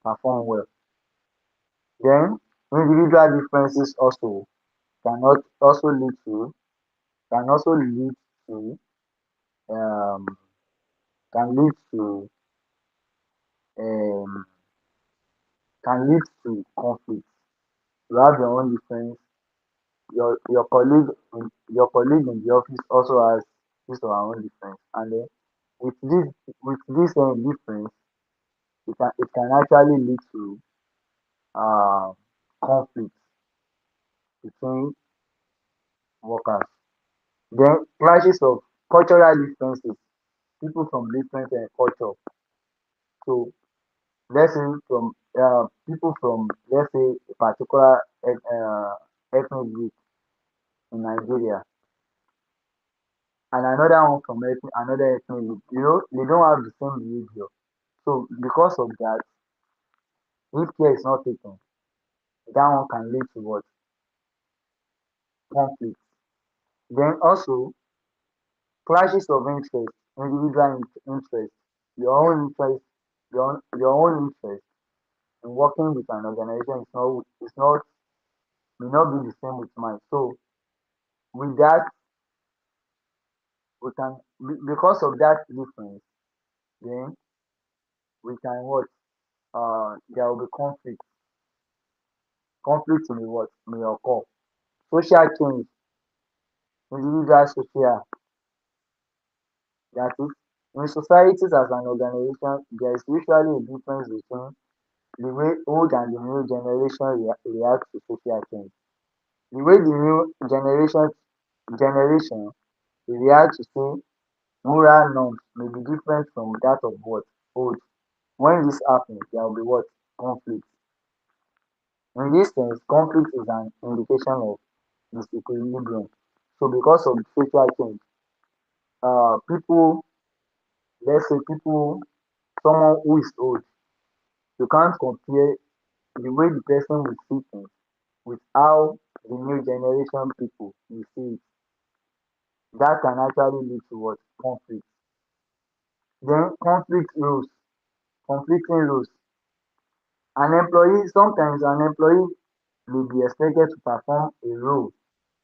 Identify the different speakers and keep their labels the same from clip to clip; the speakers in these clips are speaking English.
Speaker 1: perform well. Then individual differences also cannot also lead to can also lead to um can lead to um conflict. You have your own difference. Your colleague in the office also has his or her own difference, and then with this difference, it can actually lead to um conflict between workers. Then clashes of cultural differences, people from different culture. So let's say from people from, let's say, a particular ethnic group in Nigeria, and another one from another ethnic group. They don't have the same behavior. So because of that, if care is not taken, that one can lead to what? Conflict. Then also clashes of interest, individual interest, your own interest, your own interest in working with an organization is not may not be the same with mine. So with that, we can because of that difference, then we can what? There will be conflict may occur. Social change, individual social, that is, in societies as an organization, there is usually a difference between the way old and the new generation react to social change. The way the new generation react to say moral norms may be different from that of what old. When this happens, there will be what? Conflict. In this sense, conflict is an indication of disequilibrium. So because of social change, people, let's say people, someone who is old, you can't compare the way the person will see things with how the new generation people will see it. That can actually lead to what? Conflict. Then conflicting rules. Sometimes an employee may be expected to perform a role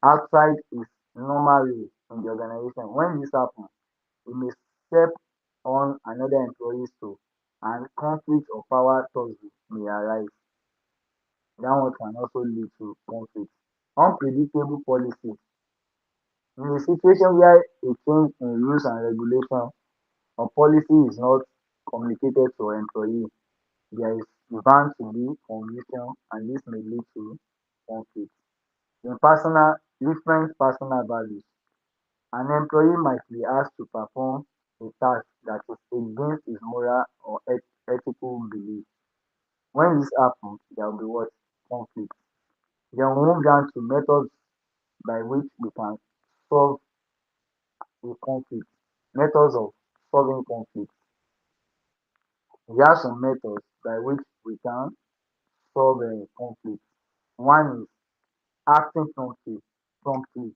Speaker 1: outside his normal role in the organization. When this happens, he may step on another employee's toe, and conflict of power tussle may arise. That one can also lead to conflict. Unpredictable policies. In a situation where a change in rules and regulation or policy is not communicated to employee, there is bound to be confusion, and this may lead to conflict. In different personal values. An employee might be asked to perform a task that is against his moral or ethical belief. When this happens, there will be what? Conflict. Then we move down to methods by which we can solve a conflict. Methods of solving conflict. We have some methods by which we can solve a conflict. One is acting promptly. Promptly.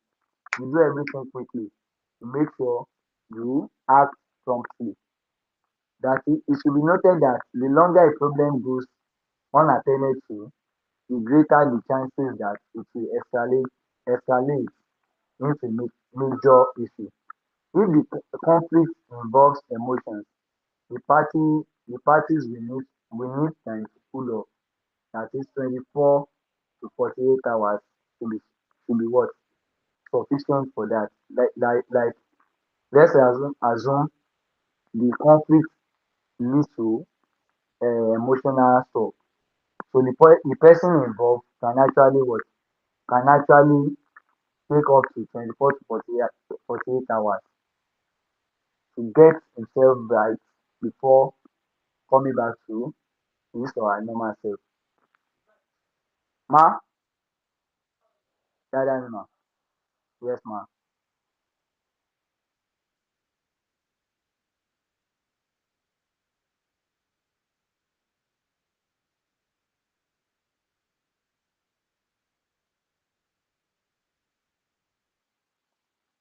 Speaker 1: You do everything quickly. You make sure you act promptly. That it should be noted that the longer a problem goes unattended to, the greater the chances that it will escalate into major issue. If the conflict involves emotions, the parties will need time to cool off. That is 24 to 48 hours to be what? Sufficient for that. Like let's assume the conflict leads to emotional stuff. So the person involved can actually take up to 24 to 48 hours to get himself right before coming back to his or her normal self. Ma, yeah, that's ma. Yes, ma.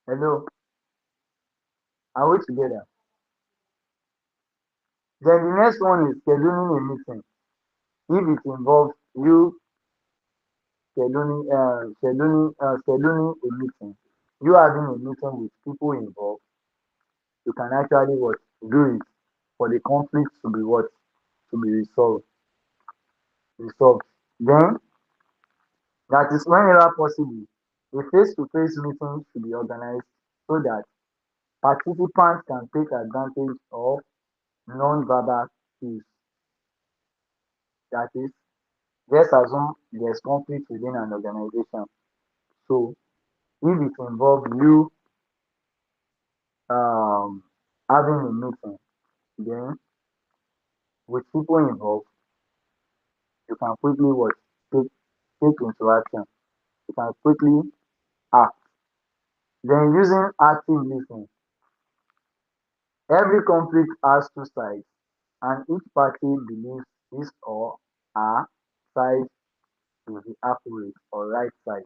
Speaker 1: Hello, are we together? Then the next one is scheduling a meeting. If it involves you scheduling a meeting, you having a meeting with people involved, you can actually what do it for the conflict to be what to be resolved. Then that is whenever possible, a face-to-face meeting should be organized so that participants can take advantage of non-verbal cues. That is, let's assume there's conflict within an organization. So if it involves you um, having a meeting, then with people involved, you can quickly what take into action. You can quickly act. Then using active listening. Every conflict has two sides, and each party believes his or her side is the accurate or right side.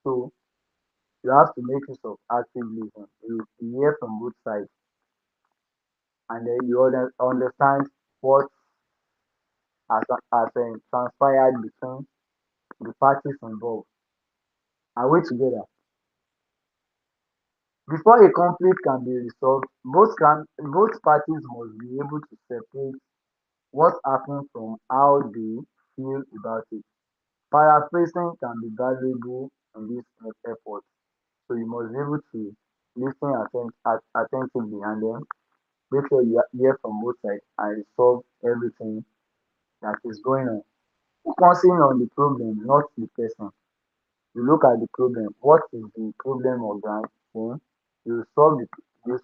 Speaker 1: So you have to make use of active listening. You hear from both sides, and then you understand what has transpired between the parties involved. Are we together? Before a conflict can be resolved, both parties must be able to separate what happened from how they feel about it. Paraphrasing can be valuable in this effort, so you must be able to listen attentively and then make sure you hear from both sides and resolve everything that is going on. Focusing on the problem, not the person. You look at the problem. What is the problem of that thing? You solve the you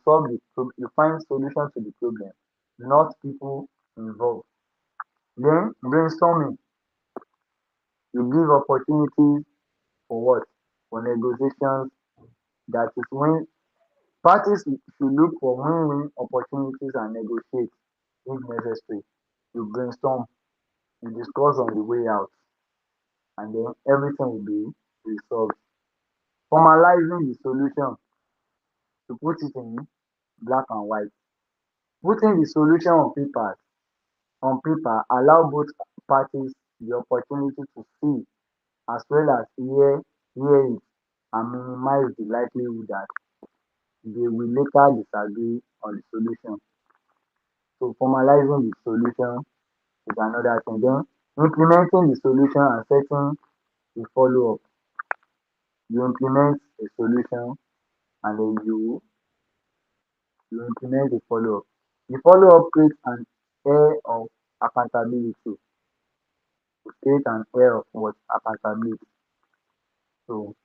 Speaker 1: find solution to the problem, not people involved. Then brainstorming. You give opportunities for what? For negotiations. That is when parties should look for win-win opportunities and negotiate if necessary. You brainstorm, you discuss on the way out, and then everything will be resolved. Formalizing the solution, to put it in black and white. Putting the solution on paper allow both parties the opportunity to see as well as hear it and minimize the likelihood that they will later disagree on the solution. So formalizing the solution is another thing. Then implementing the solution and setting the follow-up. You implement a solution and then you implement the follow-up. The follow-up creates an air of accountability. To create an air of what accountability. So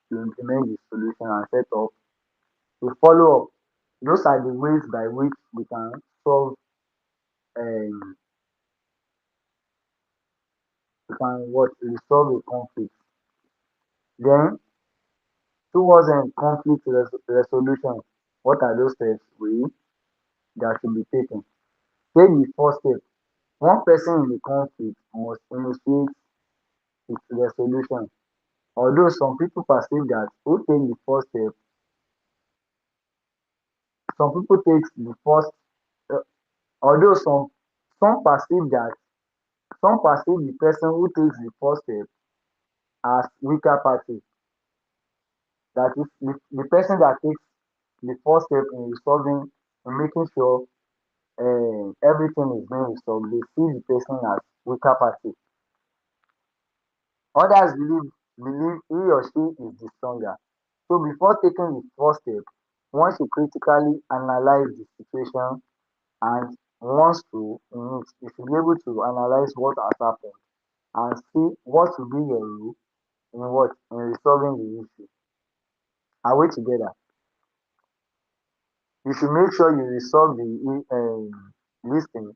Speaker 1: you implement the solution and set up the follow up. Those are the ways by which we can solve um we can what resolve a conflict. Then towards conflict resolution, what are those steps that should be taken? Take the first step. One person in the conflict must initiate its resolution. Although some people perceive that who take the first step, some people take the first uh, although some perceive that some perceive the person who takes the first step as weaker party. That is the person that takes the first step in resolving in making sure everything is being resolved. They see the person as weaker party. Others believe he or she is the stronger. So before taking the first step, one should critically analyze the situation and wants to in it, you should be able to analyze what has happened and see what will be your role in resolving the issue. Are we together? You should make sure you resolve the this thing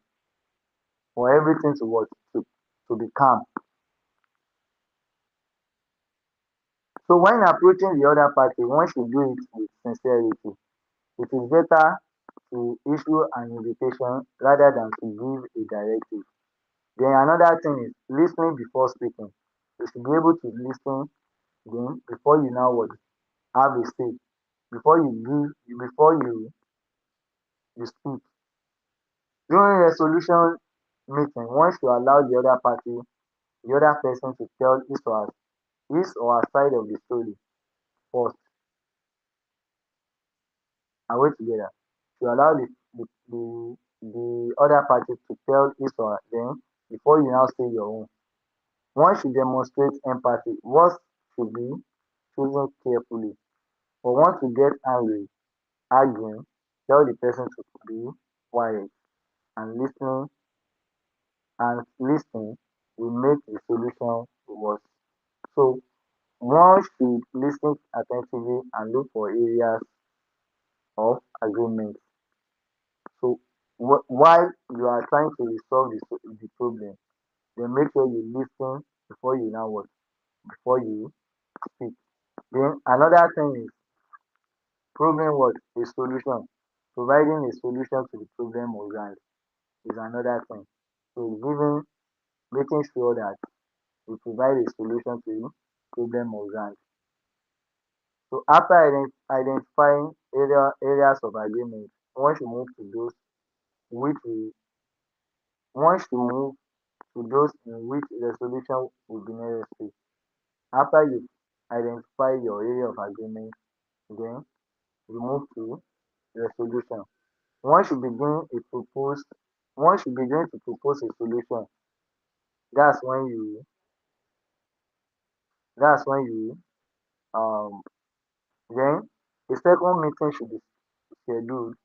Speaker 1: for everything to what to be calm. So when approaching the other party, one should do it with sincerity. It is better to issue an invitation rather than to give a directive. Then another thing is listening before speaking. You should be able to listen then before you now what have a say. Before you speak. During resolution meeting, one should allow the other person to tell his or her side of the story first. Are we together? To allow the other party to tell his or her then before you now say your own. One should demonstrate empathy. Words should be chosen carefully. For one to get angry, arguing, tell the person to be quiet and listening will make the solution worse. So one should listen attentively and look for areas of agreement. So while you are trying to resolve the problem, then make sure you listen before you now what before you speak. Then another thing is proving what a solution, providing a solution to the problem or grant is another thing. So making sure that we provide a solution to the problem or grant. So after identifying areas of agreement, one should move to those which we one should move to those in which resolution will be necessary. After you identify your area of agreement, then you move to resolution. One should begin a proposed one should begin to propose a solution. That's when you that's when you um then a second meeting should be scheduled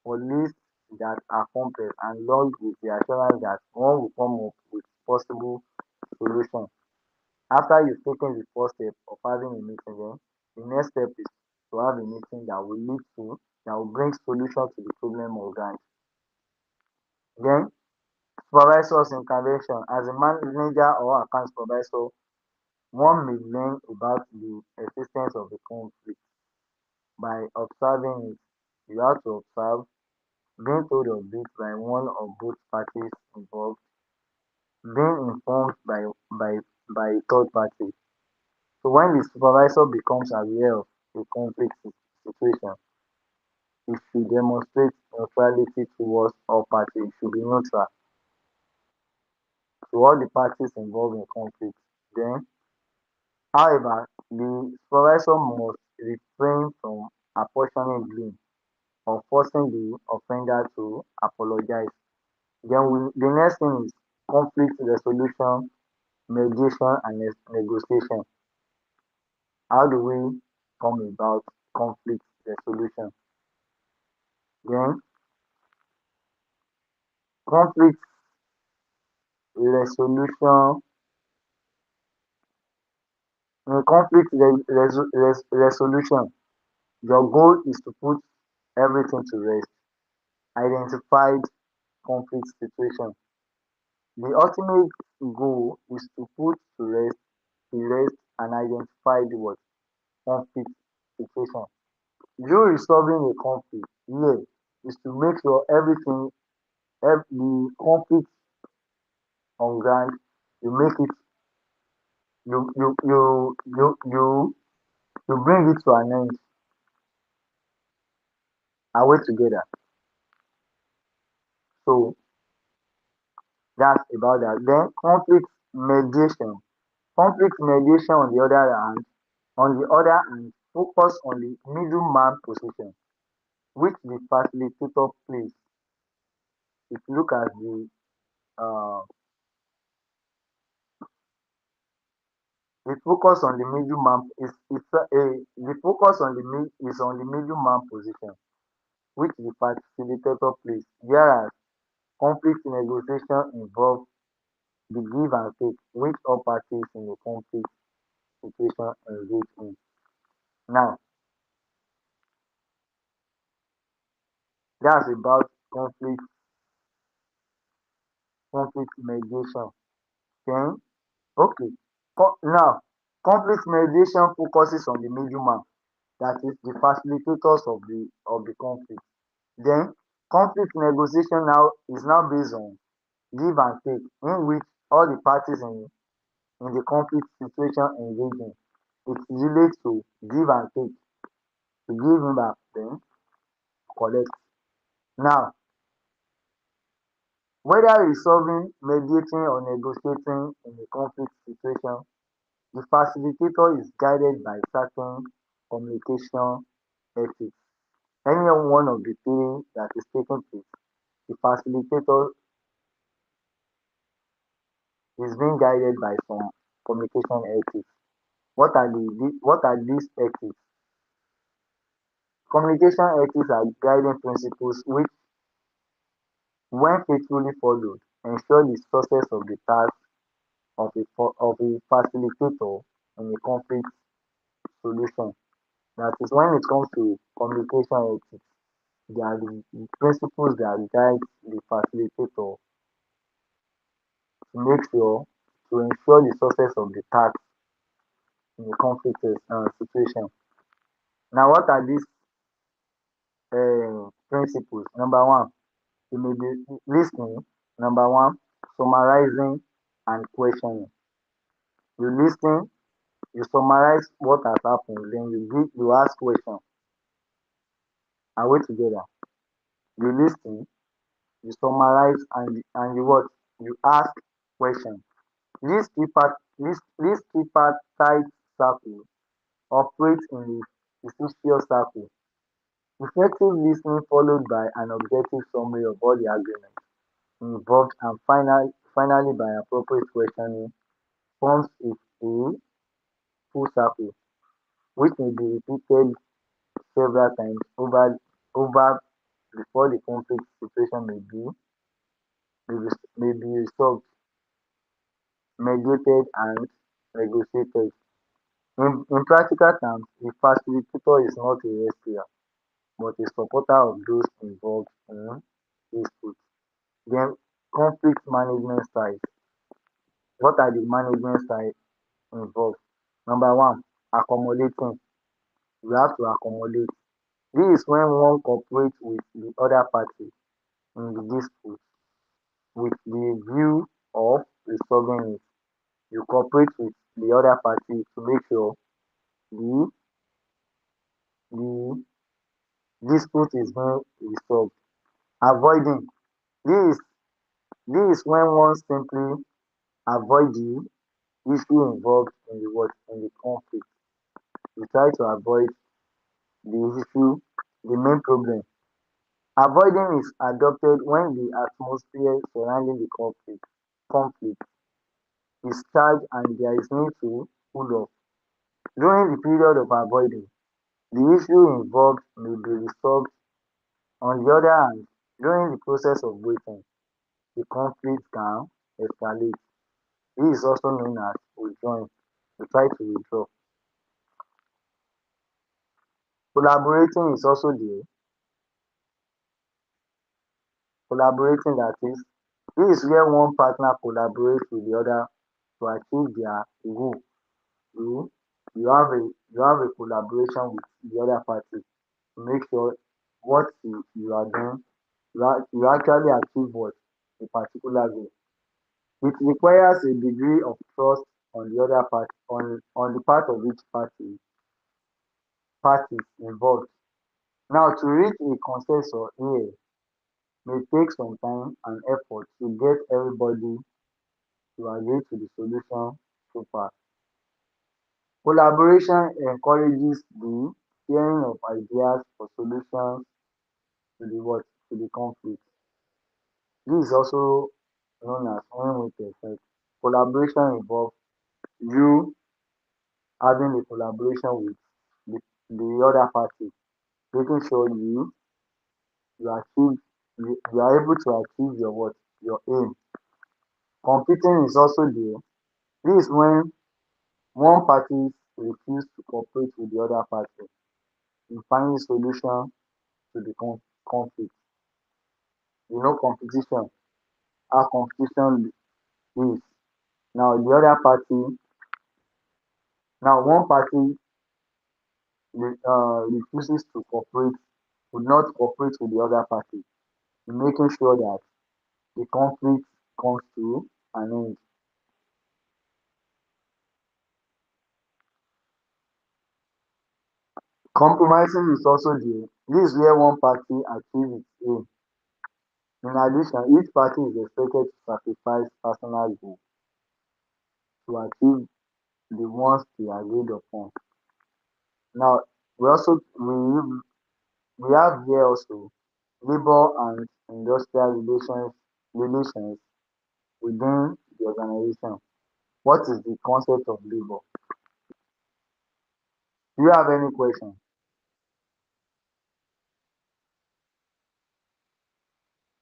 Speaker 1: for lists that are complex and logged with the assurance that one will come up with possible solution. After you've taken the first step of having a meeting, then the next step is to have a meeting that will bring solution to the problem or grant. Then supervisor's intervention. As a manager or account supervisor, one may learn about the existence of the conflict by observing it. You have to observe, being told of it by one or both parties involved, being informed by a third party. So when the supervisor becomes aware of a conflict situation, it should demonstrate neutrality towards all parties. It should be neutral to all the parties involved in conflict. Then, however, the supervisor must refrain from apportioning blame or forcing the offender to apologize. The next thing is conflict resolution, mediation, and negotiation. How do we come about conflict resolution? Then conflict resolution in resolution, your goal is to put everything to rest. Identified conflict situation. The ultimate goal is to put to rest and identify the what conflict situation. You resolving a conflict here is to make sure the conflict on ground, you make it you bring it to an end. Are we together? So that's about that. Then mediation. Conflict mediation on the other hand, focus on the middleman position, which the facilitator plays. If you look at the focus on the middleman the focus on the middleman position, which the facilitator plays. Whereas conflict negotiation involves the give and take, which all parties in the conflict situation engage in. Now, that's about conflict mediation. Then, okay. Now, conflict mediation focuses on the middleman, that is the facilitators of the conflict. Then, conflict negotiation now is now based on give and take, in which all the parties in the conflict situation engage in. It relates to give and take, to give him back, then collect. Now, Whether resolving, mediating, or negotiating in a conflict situation, the facilitator is guided by certain communication ethics. Any one of the three that is taking place, the facilitator is being guided by some communication ethics. What are these ethics? Communication ethics are guiding principles which, when faithfully followed, ensure the success of the task of a facilitator in a conflict solution. That is, when it comes to communication ethics, they are the principles that guide the facilitator to make sure to ensure the success of the task in a conflict situation. Now, what are these principles? Number one, you may be listening. Number one, summarizing and questioning. You listen, you summarize what has happened, then you ask questions. Are we together? You listen, you summarize, and you what? You ask questions. This tripartite circle operates in a vicious circle. Effective listening followed by an objective summary of all the arguments involved and finally by appropriate questioning forms a full circle which may be repeated several times over before the conflict situation may be resolved, mediated and negotiated. In practical terms, a facilitator is not a rescuer but a supporter of those involved in dispute. Then conflict management styles. What are the management styles involved? Number one, accommodating. You have to accommodate. This is when one cooperates with the other party in the dispute with the view of resolving it. You cooperate with the other party to make sure the the dispute is being resolved. Avoiding. This is this is when one simply avoid the issue involved in the what in the conflict. You try to avoid the issue, the main problem. Avoiding is adopted when the atmosphere surrounding the conflict is charged and there is need to cool off. During the period of avoiding, the issue involved may be resolved. On the other hand, during the process of waiting, the conflict can escalate. This is also known as withdrawing. You try to withdraw. Collaborating is also there. Collaborating, that is, this is where one partner collaborates with the other to achieve their goal. You you have a collaboration with the other party to make sure what you are doing, you actually achieve what a particular goal. It requires a degree of trust on the other part on the part of each parties involved. Now, to reach a consensus here may take some time and effort to get everybody to agree to the solution so far. Collaboration encourages the sharing of ideas for solutions to the what? To the conflict. This is also known as win-win effect. Collaboration involves you having a collaboration with the other party, making sure you achieve you are able to achieve your what? Your aim. Competing is also there. This is when one party refuse to cooperate with the other party in finding solution to the conflict. You know competition, how competition is. Now the other party, now one party refuses to cooperate, would not cooperate with the other party in making sure that the conflict comes to an end. Compromising is also there. This is where one party achieves its aim In addition, each party is expected to sacrifice personal goals to achieve the ones they agreed upon. Now, we also we have here also labor and industrial relations within the organization. What is the concept of labor? Do you have any question?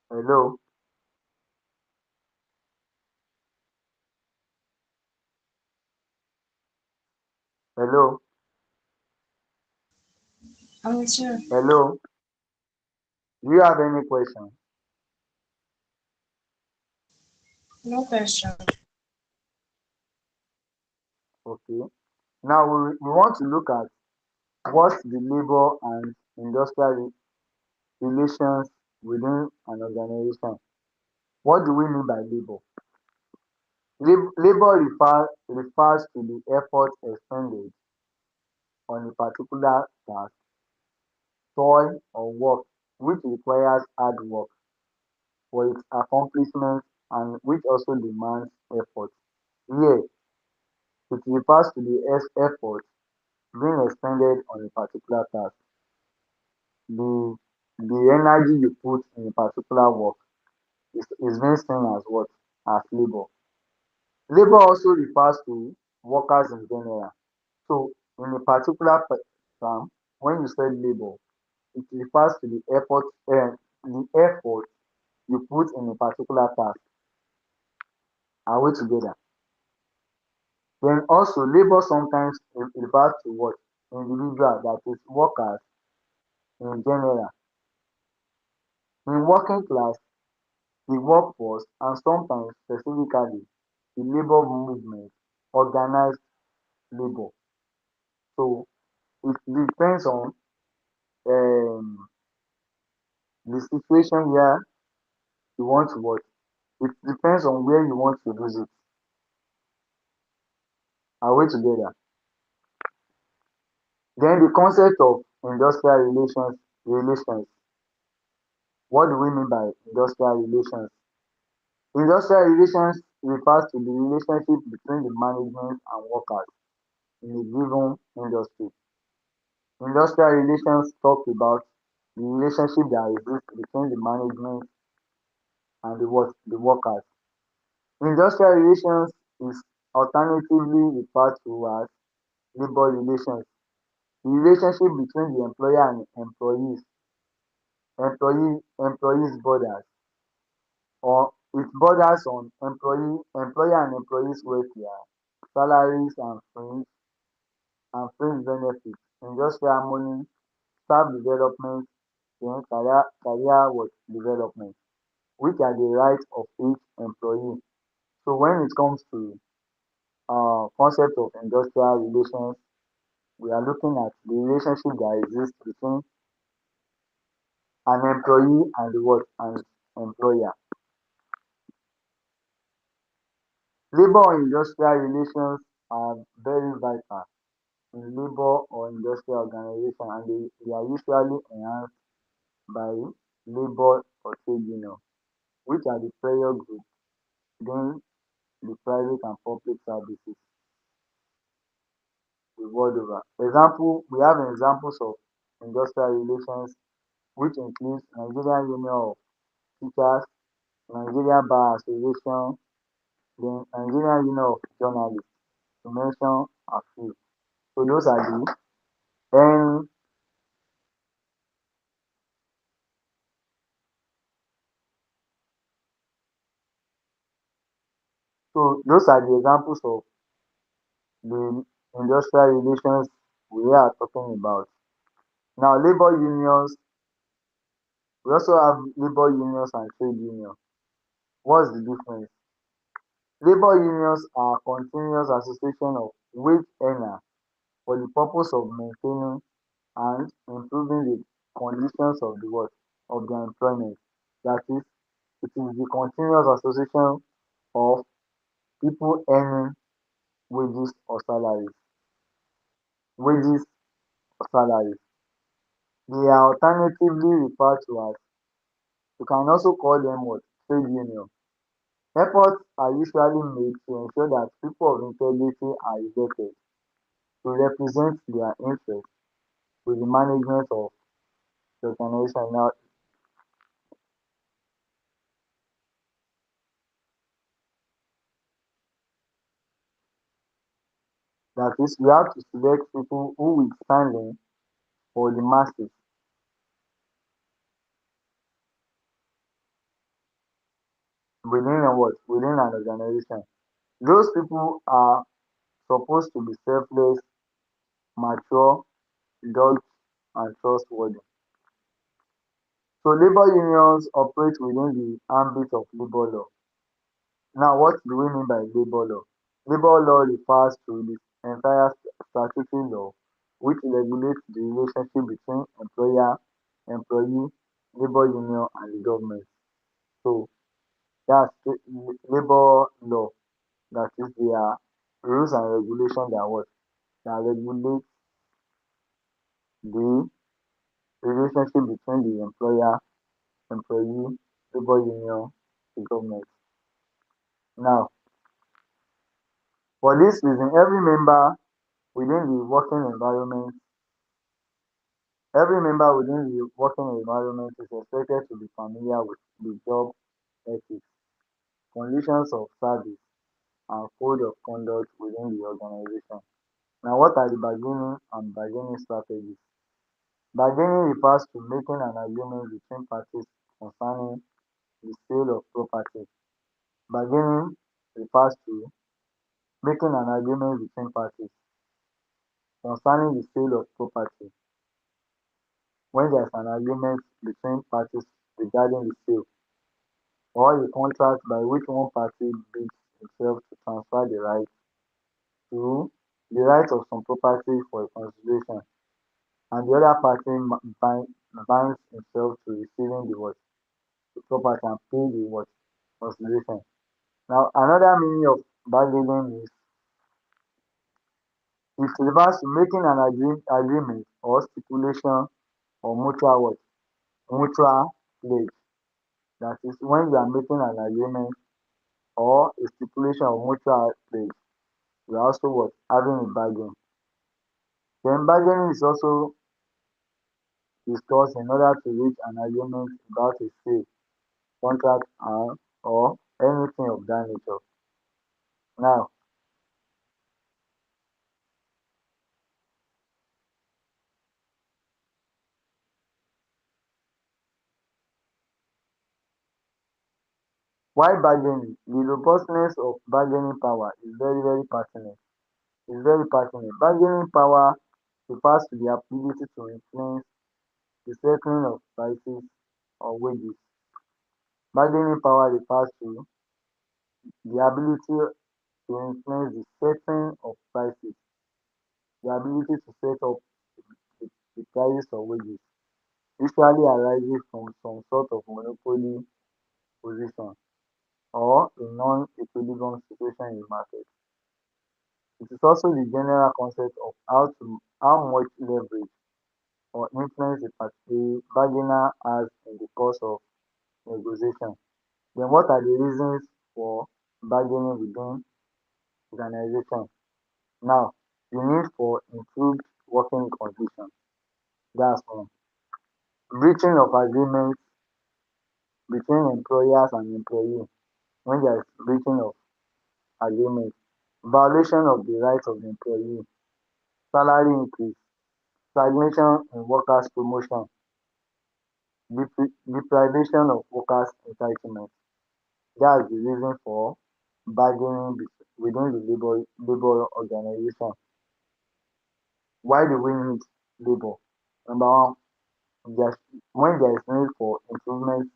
Speaker 1: Hello, hello,
Speaker 2: I'm with you.
Speaker 1: hello. Do you have any question?
Speaker 2: No question.
Speaker 1: Okay. Now we want to look at what the labor and industrial relations within an organization. What do we mean by labor? Labor refers to the effort expended on a particular task, toil, or work which requires hard work for its accomplishment and which also demands effort. Here, it refers to the effort being expended on a particular task, the the energy you put in a particular work is being seen as what? As labor. Labor also refers to workers in general. So in a particular term, when you say labor, it refers to the effort you put in a particular task. Are we together? Then also labor sometimes refers to what? Individual, that is workers in general. In working class, the workforce, and sometimes specifically the labor movement, organized labor. So it depends on um the situation where you want to work. It depends on where you want to visit. Are we together? Then the concept of industrial relations. What do we mean by industrial relations? Industrial relations refers to the relationship between the management and workers in a given industry. Industrial relations talk about the relationship that exists between the management and the workers. Industrial relations is alternatively referred to as labor relations. The relationship between the employer and employees borders, or it borders on employer and employees welfare, salaries and fringe benefits, industrial harmony, staff development, then career development, which are the rights of each employee. So when it comes to concept of industrial relations, we are looking at the relationship that exists between an employee and the what and employer. Labor or industrial relations are very vital in labor or industrial organization, and they are usually enhanced by labor or trade union, which are the pressure group within the private and public services the world over. We have examples of industrial relations which includes Nigerian Union of Teachers, Nigerian Bar Association, then Nigerian Union of Journalists, to mention a few. So those are and those are the examples of the industrial relations we are talking about. Now labor unions, we also have labor unions and trade unions. What's the difference? Labor unions are continuous association of wage earners for the purpose of maintaining and improving the conditions of the work of their employment. That is, it is the continuous association of people earning wages or salaries. Wages or salaries. They are alternatively referred to as You can also call them what? Trade union. Efforts are usually made to ensure that people of integrity are elected to represent their interests with the management of the organization. Now, that is, we have to select people who will stand in for the masses within a what? Within an organization. Those people are supposed to be selfless, mature, just, and trustworthy. So labor unions operate within the ambit of labor law. Now, what do we mean by labor law? Labor law refers to the entire statutory law which regulates the relationship between employer, employee, labor union, and the government. So that's labor law. That is their rules and regulations that regulate the relationship between the employer, employee, labor union, the government. Now, for this reason, within the working environment, every member within the working environment is expected to be familiar with the job ethics, conditions of service, and code of conduct within the organization. Now, what are the bargaining and bargaining strategies? Bargaining refers to making an agreement between parties concerning the sale of property. Bargaining refers to making an agreement between parties concerning the sale of property. When there is an agreement between parties regarding the sale or a contract by which one party bids itself to transfer to the right of some property for a consideration, and the other party binds himself to receiving the property and pay the consideration. Now, another meaning of bargaining is it refers to making an agreement or stipulation or mutual pledge. That is when you are making an agreement or a stipulation of mutual pledge, you are also having a bargain. Then bargaining is also discussed in order to reach an agreement about a sale, contract, and or anything of that nature. Now, why bargaining? The robustness of bargaining power is very pertinent. It's very pertinent. Bargaining power refers to the ability to influence the settling of prices or wages. Bargaining power refers to the ability to influence the setting of prices, the ability to set up the prices of wages, usually arises from some sort of monopoly position or a non-equilibrium situation in the market. It is also the general concept of how much leverage or influence a bargainer has in the course of negotiation. Then what are the reasons for bargaining within organization? Now, the need for improved working conditions. That's one. Breaching of agreements between employers and employees when there is breaching of agreement. Violation of the rights of the employee. Salary increase. Stagnation in workers' promotion. Deprivation of workers' entitlement. That's the reason for bargaining within the labor organization. Why do we need labor? Number one, there's, when there is need for improvement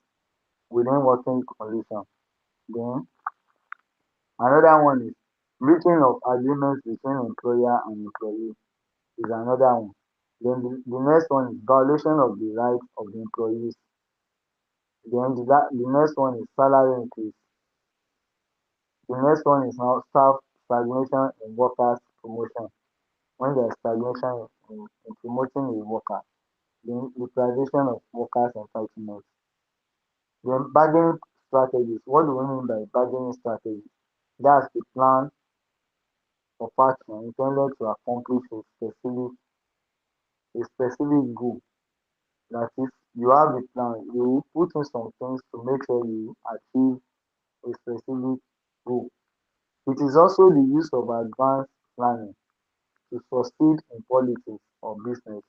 Speaker 1: within working conditions. Then another one is breaching of agreements between employer and employee is another one. Then the next one is violation of the rights of the employees. Then the next one is salary increase. The next one is now staff stagnation in workers promotion. When there is stagnation in promoting a worker, the deprivation of workers entitlement. Then bargaining strategies. What do we mean by bargaining strategies? That's the plan of action intended to accomplish a specific goal. That is, you have a plan, you put in some things to make sure you achieve a specific goal. It is also the use of advanced planning to succeed in politics or business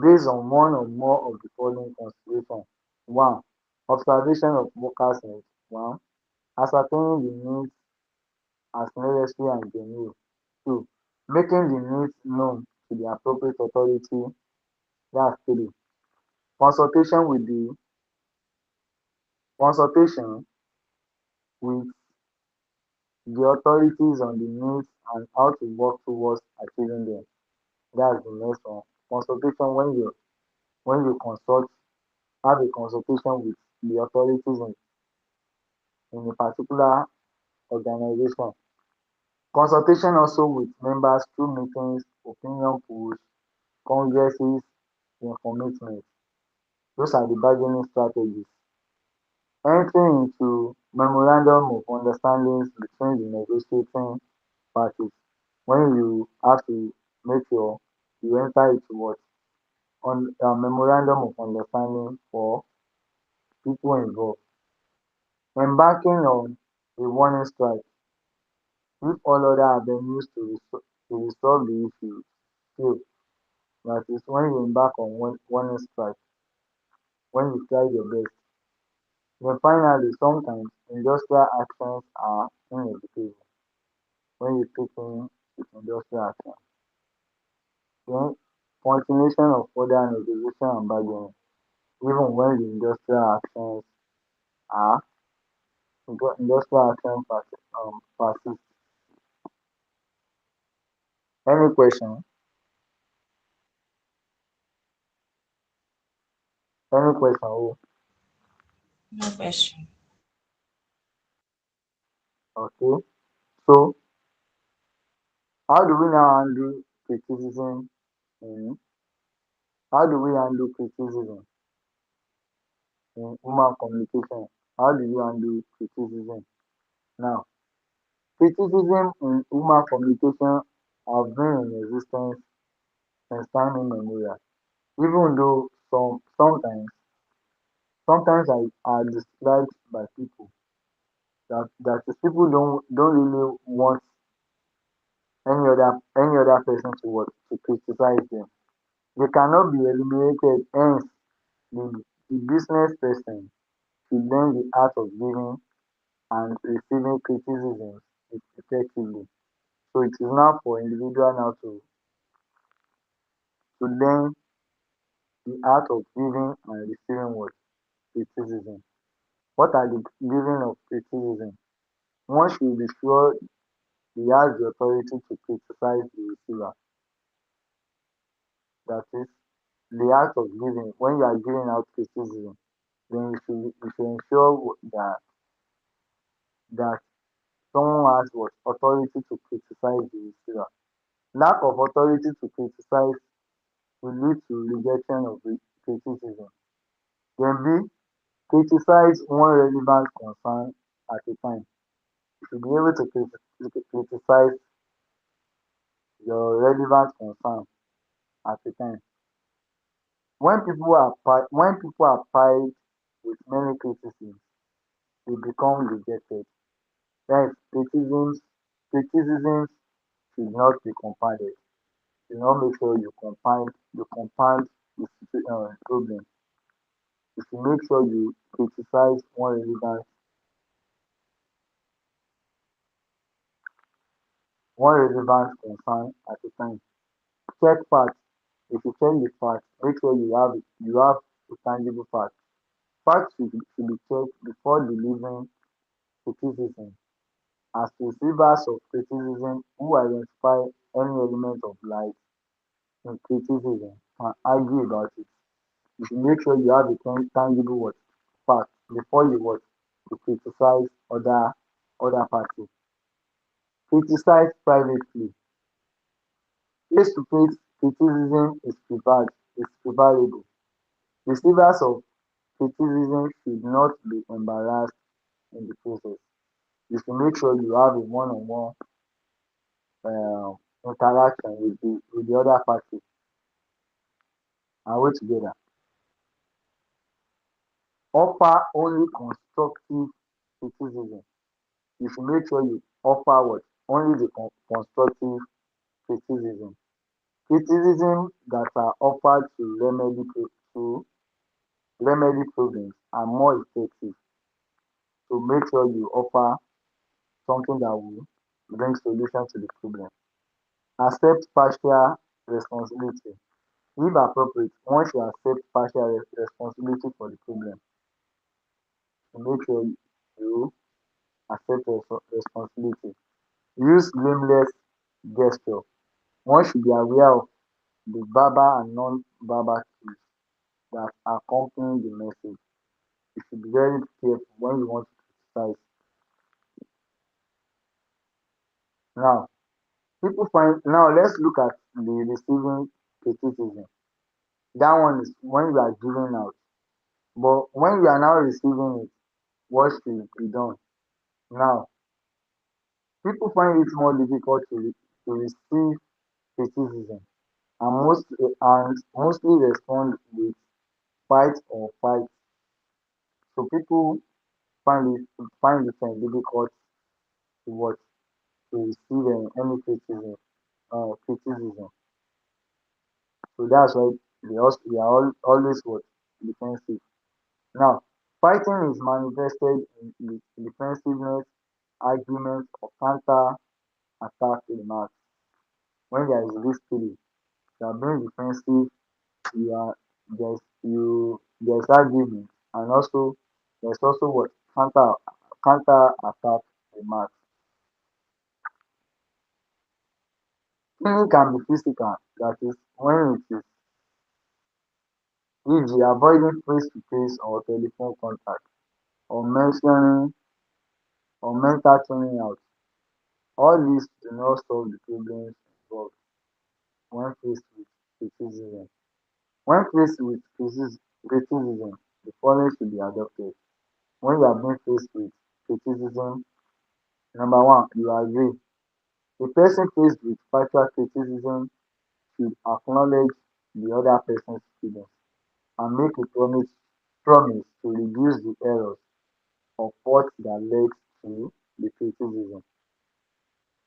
Speaker 1: based on one or more of the following considerations. One, observation of workers' needs. One, ascertaining the needs as necessary and genuine. Two, making the needs known to the appropriate authority. That's three. Consultation with the consultation with the authorities on the needs and how to work towards achieving them. That's the next one. Consultation when you consult have a consultation with the authorities in a particular organization. Consultation also with members through meetings, opinion polls, congresses, commitments. Those are the bargaining strategies. Entering into memorandum of understandings between the negotiating parties. When you have to make sure you enter into what on a memorandum of understanding for people involved. Embarking on a warning strike if all other avenues to resolve the issue fail. That is when you embark on warning strike, when you try your best. Then finally, sometimes industrial actions are inevitable when you take in with industrial action. Then continuation of further negotiation and bargaining, even when the industrial actions are industrial action persist. Any question? Any question? Oh,
Speaker 2: No question.
Speaker 1: okay. So how do we now handle criticism in how do we handle criticism in human communication? How do you handle criticism? Now, criticism in human communication have been in existence since time immemorial. Even though sometimes are described by people that is people don't really want any other person to criticize them. They cannot be eliminated. Hence, the business person should learn the art of giving and receiving criticisms effectively. So it is now for individual now to learn the art of giving and receiving what criticism. What are the giving of criticism? One should be sure he has the authority to criticize the receiver. That is the act of giving. When you are giving out criticism, then you should ensure that someone has what authority to criticize the receiver. Lack of authority to criticize will lead to rejection of the criticism. Then B, criticize one relevant concern at a time. You should be able to criticize your relevant concern at a time. When people are piled with many criticisms, they become rejected. Hence, criticisms should not be compounded. You not make sure you compound the problem. You should make sure you criticize one relevant concern at a time. Check facts. If you check the facts, make sure you have a tangible fact. Facts should be checked before delivering criticism. As receivers of criticism who identify any element of light in criticism can argue about it. You should make sure you have a tangible fact before you criticize other parties. Criticize privately. Face to face criticism is preferable. Receivers of criticism should not be embarrassed in the process. You should make sure you have a one-on-one interaction with the other party and work together. Offer only constructive criticism. You should make sure you offer what? Only the constructive criticism. Criticism that are offered to remedy problems are more effective. So make sure you offer something that will bring solution to the problem. Accept partial responsibility. If appropriate, one should accept partial responsibility for the problem. So make sure you accept responsibility. Use blameless gesture. One should be aware of the verbal and non-verbal cues that accompany the message. You should be very careful when you want to criticize. Now, let's look at the receiving criticism. That one is when you are giving out. But when you are now receiving it, what should be done? Now, people find it more difficult to receive criticism and mostly respond with fight or fight. So people find it difficult to what to receive any criticism. So that's why they are always what defensive. Now, fighting is manifested in defensiveness, argument, or counter attack remarks. When there is victory, you are being defensive, you are there's argument, and also there's also what counter attack remarks. Healing can be physical, that is when it is e.g. avoiding face to face or telephone contact, or mentioning or mental tuning out. All these do not solve the problems involved when faced with criticism. When faced with criticism, the following should be adopted. When you are being faced with criticism, number one, you agree. A person faced with factual criticism should acknowledge the other person's feelings and make a promise to reduce the errors or faults that led to the criticism.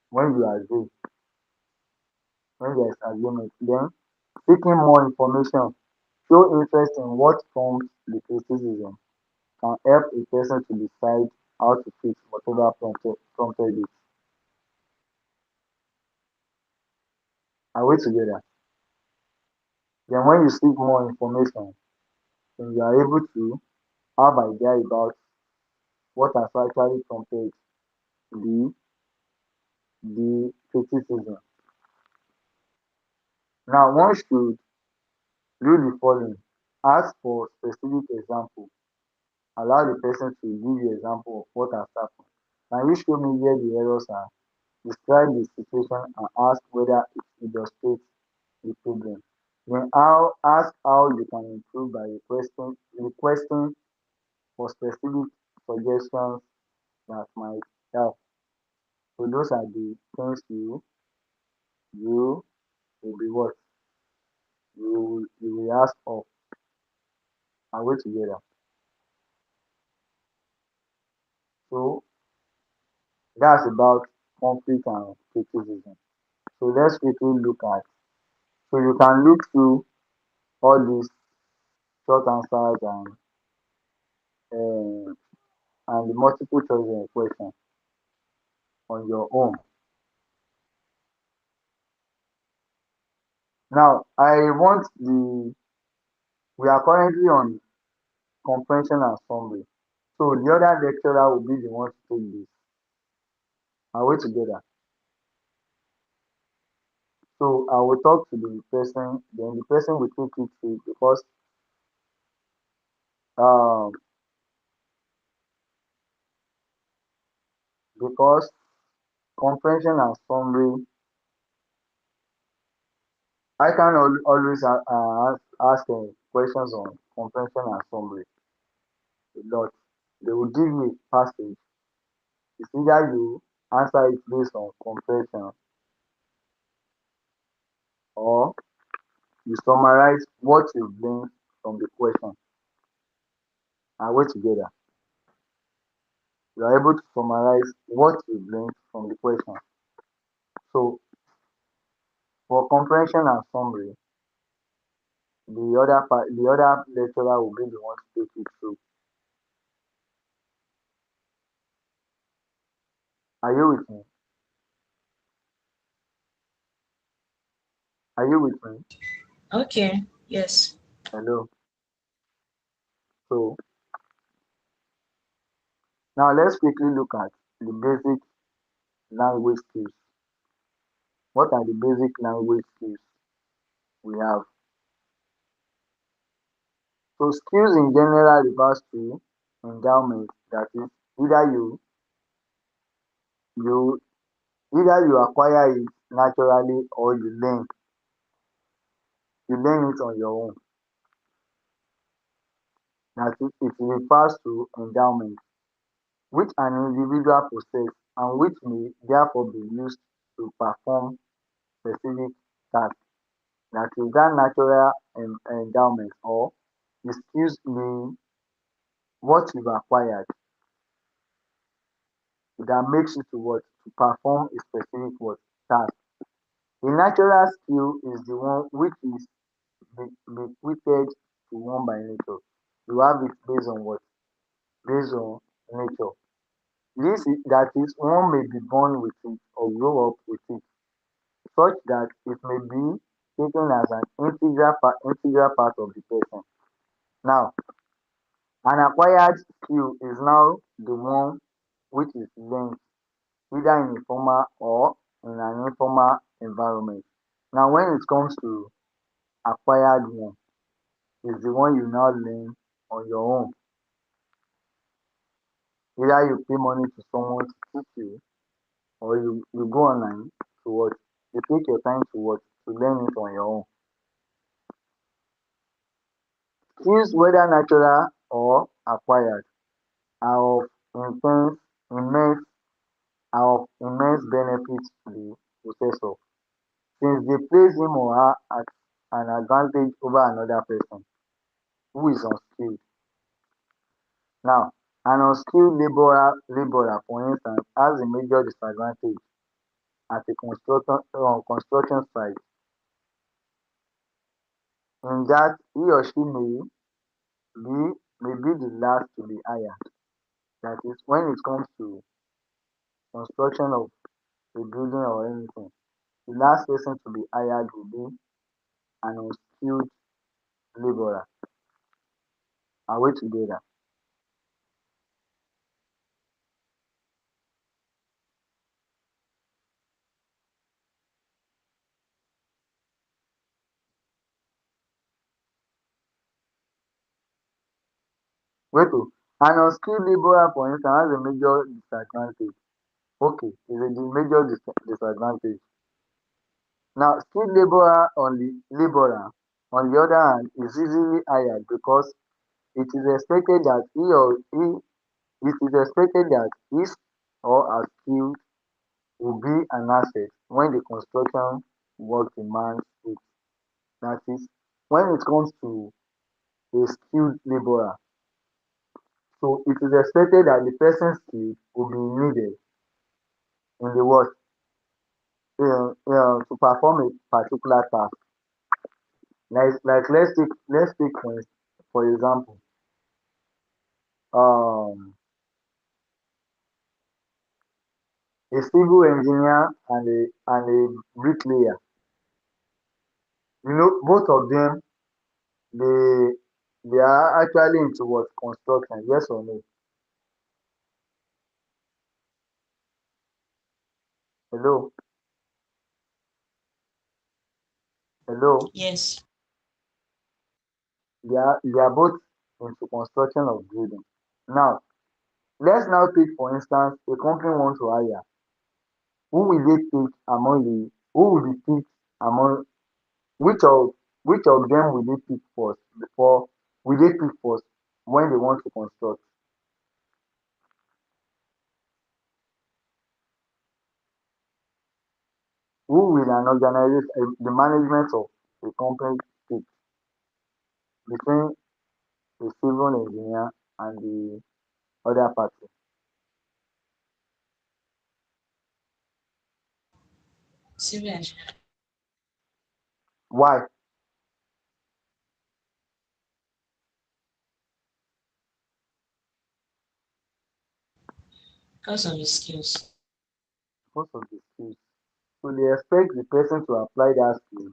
Speaker 1: When you agree, when there is agreement, then seeking more information, show interest in what prompts the criticism can help a person to decide how to fix whatever prompted it. Are we together? Then when you seek more information, then you are able to have idea about what has actually prompted the the criticism. Now one should do the following. Ask for specific example. Allow the person to give you example of what has happened. Can you show me where the errors are? Describe the situation and ask whether it illustrates the problem. Then ask how you can improve by requesting for specific suggestions that might help. So those are the things you will be what you will ask of and work together. So that's about conflict and criticism. So let's quickly look at so you can look through all these short answers um and the multiple choice question on your own. Now I want the we are currently on comprehension and summary. So the other lecturer will be the one to take this. Are we together? So I will talk to the person, then the person will take it through um because comprehension and summary I can always ask questions on comprehension and summary. a lot. They will give you a passage. It's either you answer it based on compression or you summarize what you've learned from the question and wait together. You are able to summarize what you've learned from the question. So for comprehension and summary, the other lecturer will be the one to take you through. Are you with me? Are you with me?
Speaker 2: Okay. Yes.
Speaker 1: Hello. So now let's quickly look at the basic language skills. What are the basic language skills we have? So skills in general refers to endowment that is either you either you acquire it naturally or you learn it on your own. That is, it refers to endowment which an individual possess and which may therefore be used to perform specific tasks. That is that natural endowment or the skills mean what you've acquired that makes you to what to perform a specific what task. A natural skill is the one which is bequeathed to one by nature. You have it based on what? Based on nature. That is one may be born with it or grow up with it, such that it may be taken as an integral part of the person. Now, an acquired skill is now the one which is learned either in a formal or in an informal environment. Now, when it comes to acquired one, is the one you now learn on your own. Either you pay money to someone to teach you or you go online to watch. You take your time to watch to learn it on your own. Skills, whether natural or acquired, are of immense are of immense benefit to the possessor, since they place him or her at an advantage over another person who is unskilled. Now, an unskilled laborer for instance has a major disadvantage at a construction site in that he or she may be the last to be hired. That is when it comes to construction of a building or anything, the last person to be hired will be an unskilled laborer. Are we together? Wait oh, an unskilled laborer for instance has a major disadvantage. Okay, is a major disadvantage. Now skilled laborer on the other hand is easily hired because it is expected that it is expected that his or her skill will be an asset when the construction work demands it. That is, when it comes to a skilled laborer, so it is expected that the person's skill will be needed in the work to perform a particular task. Like let's take for example, um, a civil engineer and a bricklayer. You know, both of them they they are actually into what construction. Yes or no? Hello, hello.
Speaker 2: Yes.
Speaker 1: They are both into construction of building. Now, let's now take for instance a company want to hire. Who will be picked among which of them will they pick first before will they pick first? when they want to construct. Who will an organization, the management of a company pick between a civil engineer and the other party?
Speaker 2: Civil engineer.
Speaker 1: Why?
Speaker 2: Because of his skills.
Speaker 1: Because of the skills. So they expect the person to apply that skill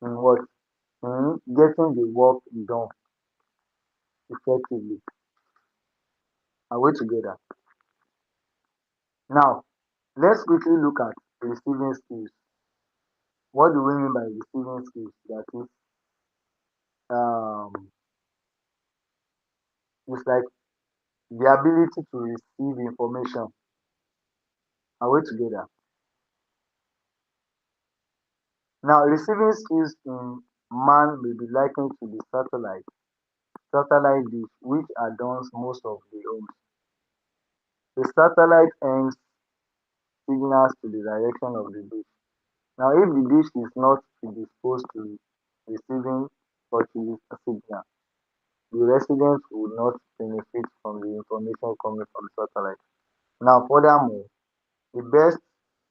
Speaker 1: in what? In getting the work done effectively. Are we together? Now, let's quickly look at receiving skills. What do we mean by receiving skills? That is, it's like the ability to receive information. Are we together? Now, receiving skills in man may be likened to the satellite dish which adorns most of the homes. The satellite ends signals to the direction of the dish. Now, if the dish is not predisposed to receiving such a signal, the residents would not benefit from the information coming from the satellite. Now, furthermore, the best,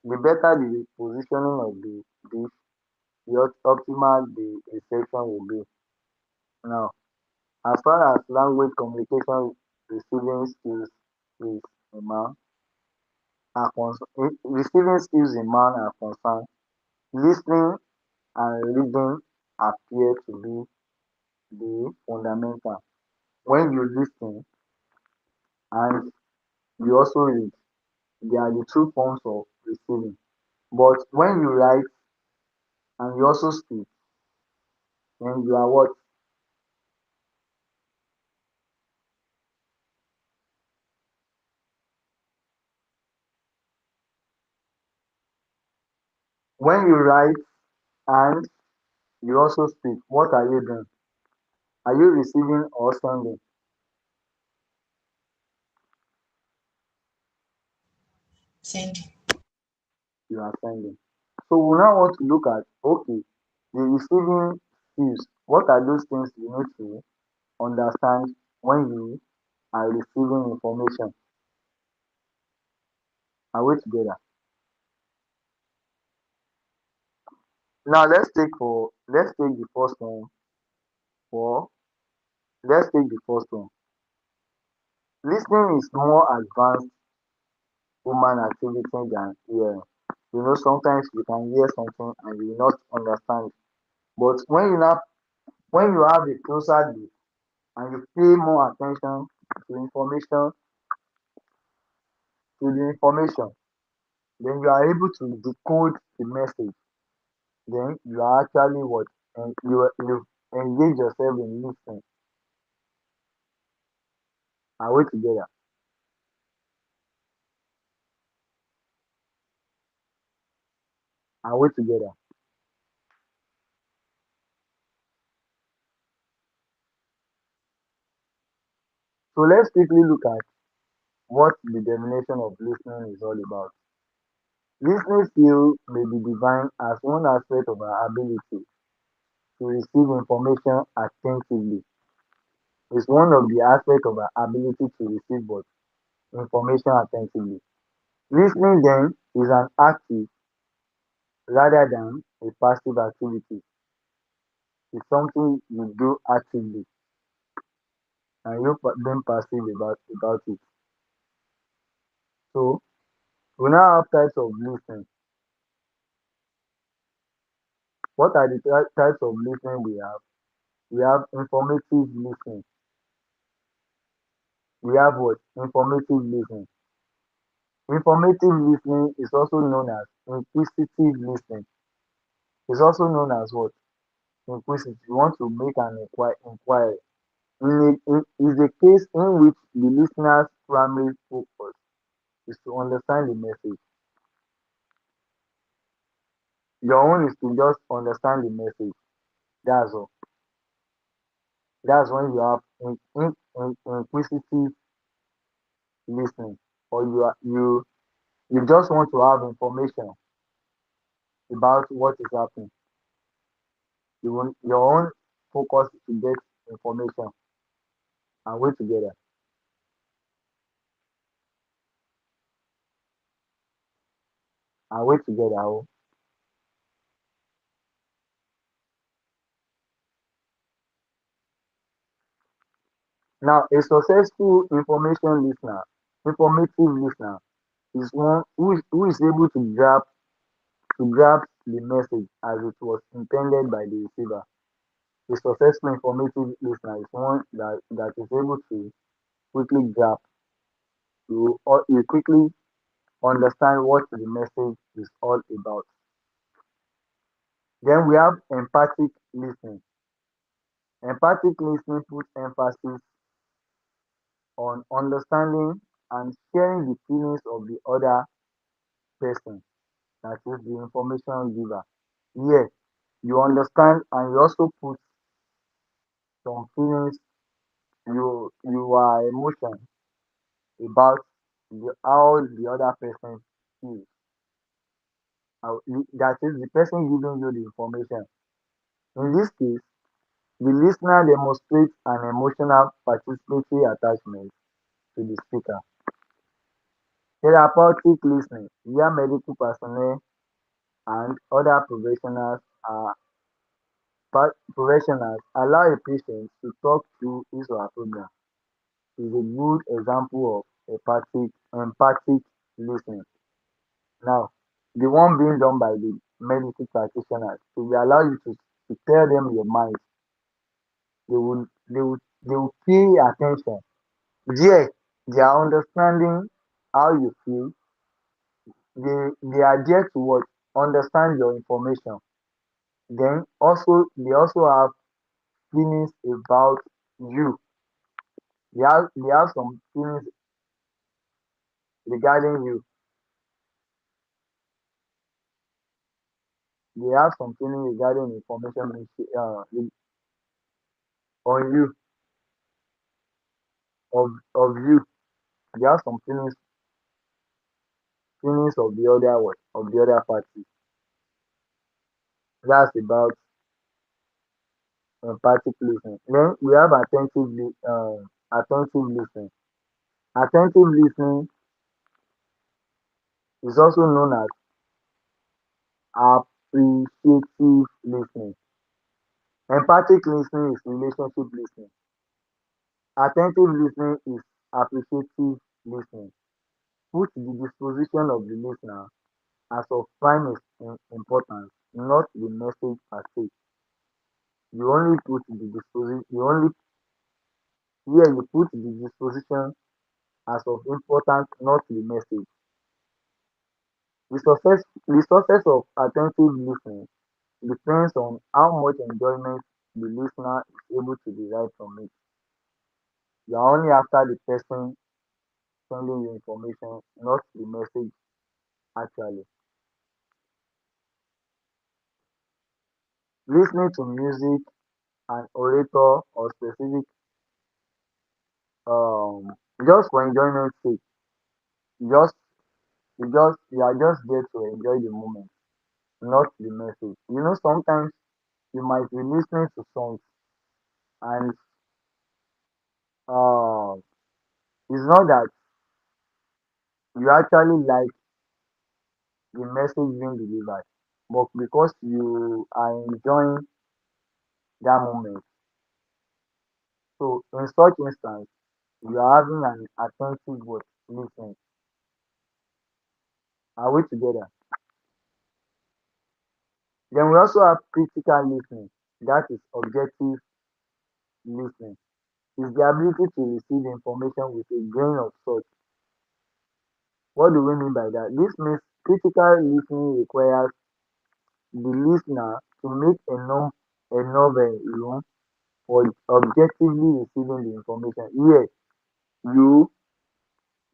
Speaker 1: the better the positioning of the dish, the optimal the reception will be. Now, as far as language communication receiving skills is in man receiving skills in man are concerned, listening and reading appear to be the fundamental. When you listen and you also read, they are the two forms of receiving. But when you write and you also speak, then you are what? When you write and you also speak, what are you doing? Are you receiving or sending?
Speaker 2: Sending.
Speaker 1: You are sending. So we now want to look at, okay, the receiving skills. What are those things you need to understand when you are receiving information? Are we together? Now let's take the first one for let's take the first one. Listening is more advanced human activity than hearing. You know, sometimes you can hear something and you will not understand. But when you have a closer look and you pay more attention to information to the information, then you are able to decode the message. Then you are actually what? And you engage yourself in listening. Are we together? Are we together? So let's quickly look at what the definition of listening is all about. Listening skill may be defined as one aspect of our ability to receive information attentively. It's one of the aspects of our ability to receive what information attentively. Listening then is an active rather than a passive activity. It's something you do actively and you being passive about it. So we now have types of listening. What are the types of listening we have? We have informative listening. We have what? Informative listening. Informative listening is also known as inquisitive listening. It's also known as what? Inquisitive. You want to make an inquiry. Is a case in which the listener's primary focus is to understand the message. Your own is to just understand the message. That's all. That's when you have inquisitive listening, or you just want to have information about what is happening. Your own focus is to get information and wait together. And wait together. Oh. Now, a successful informative listener, is one who is able to grasp the message as it was intended by the receiver. A successful informative listener is one that is able to quickly grasp, you quickly understand what the message is all about. Then we have empathic listening. Empathic listening puts emphasis on understanding and sharing the feelings of the other person, that is the information giver. Here, you understand and you also put some feelings, you are emotion about how the other person feels. That is the person giving you the information. In this case, the listener demonstrates an emotional participatory attachment to the speaker. Therapeutic listening, where medical personnel and other professionals allow a patient to talk through his or her problem, is a good example of empathic listening. Now, the one being done by the medical practitioners, to will allow you to tell them your mind. They will pay attention. There, they are understanding how you feel. They are there to what? Understand your information. Then also they also have feelings about you. They have some feelings regarding you. They have some feelings regarding information on you, of you. They have some feelings of the other one, of the other party. That's about empathic listening. Then we have attentive listening. Attentive listening is also known as appreciative listening. Empathic listening is relationship listening. Attentive listening is appreciative listening. Put the disposition of the listener as of prime importance, not the message per se. You only put the disposition. You put the disposition as of importance, not the message. The success of attentive listening depends on how much enjoyment the listener is able to derive from it. You are only after the person sending you information, not the message actually. Listening to music, an orator, or specific, um just for enjoyment sake, just you are just there to enjoy the moment, not the message. Sometimes you might be listening to songs and uh it's not that you actually like the message being delivered, but because you are enjoying that moment. So in such instance, you are having an attentive what listening. Are we together? Then we also have critical listening. That is objective listening. Is the ability to receive information with a grain of salt. What do we mean by that? This means critical listening requires the listener to make enough room for objectively receiving the information. Here, you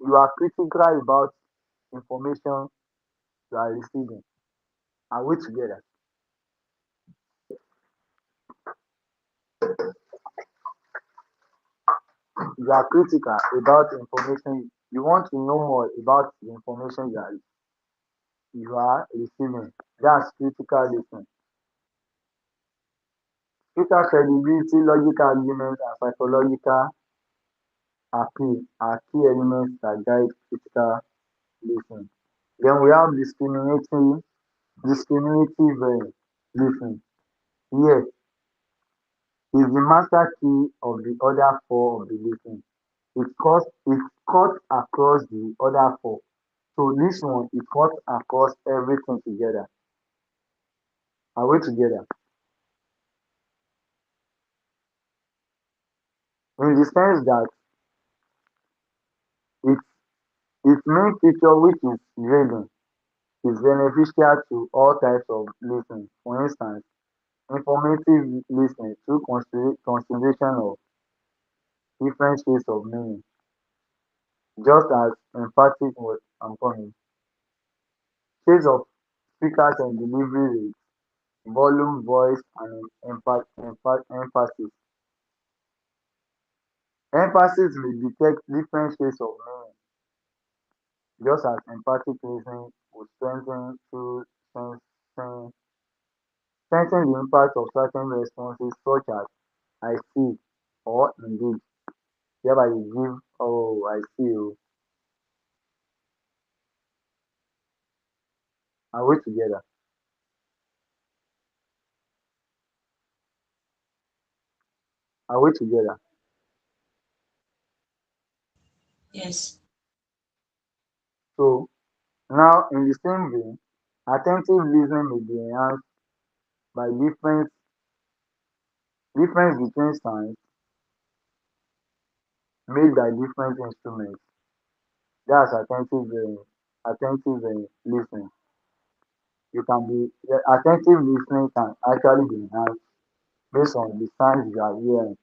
Speaker 1: you are critical about information you are receiving. Are we together? You are critical about information. You want to know more about the information you are receiving. That's critical listening. Critical credibility, logical arguments, and psychological appeal are key elements that guide critical listening. Then we have discriminative listening. Here is the master key of the other four of the listening. It cuts across the other four. So this one it cuts across everything together. Are we together? In the sense that its its main feature, which is grading, is beneficial to all types of listening. For instance, informative listening through consideration of different shades of meaning, just as emphatic was I'm coming. Shades of speakers and delivery rate, volume, voice, and emphasis. Emphasis may detect different shades of meaning, just as empathic listening would strengthen strengthen the impact of certain responses such as I see or indeed, whereby you give oh I see oh. Are we together? Are we together?
Speaker 2: Yes.
Speaker 1: So now in the same vein, attentive listening may be enhanced by difference between sounds made by different instruments. That's attentive listening. You can be attentive listening can actually be enhanced based on the sounds you are hearing,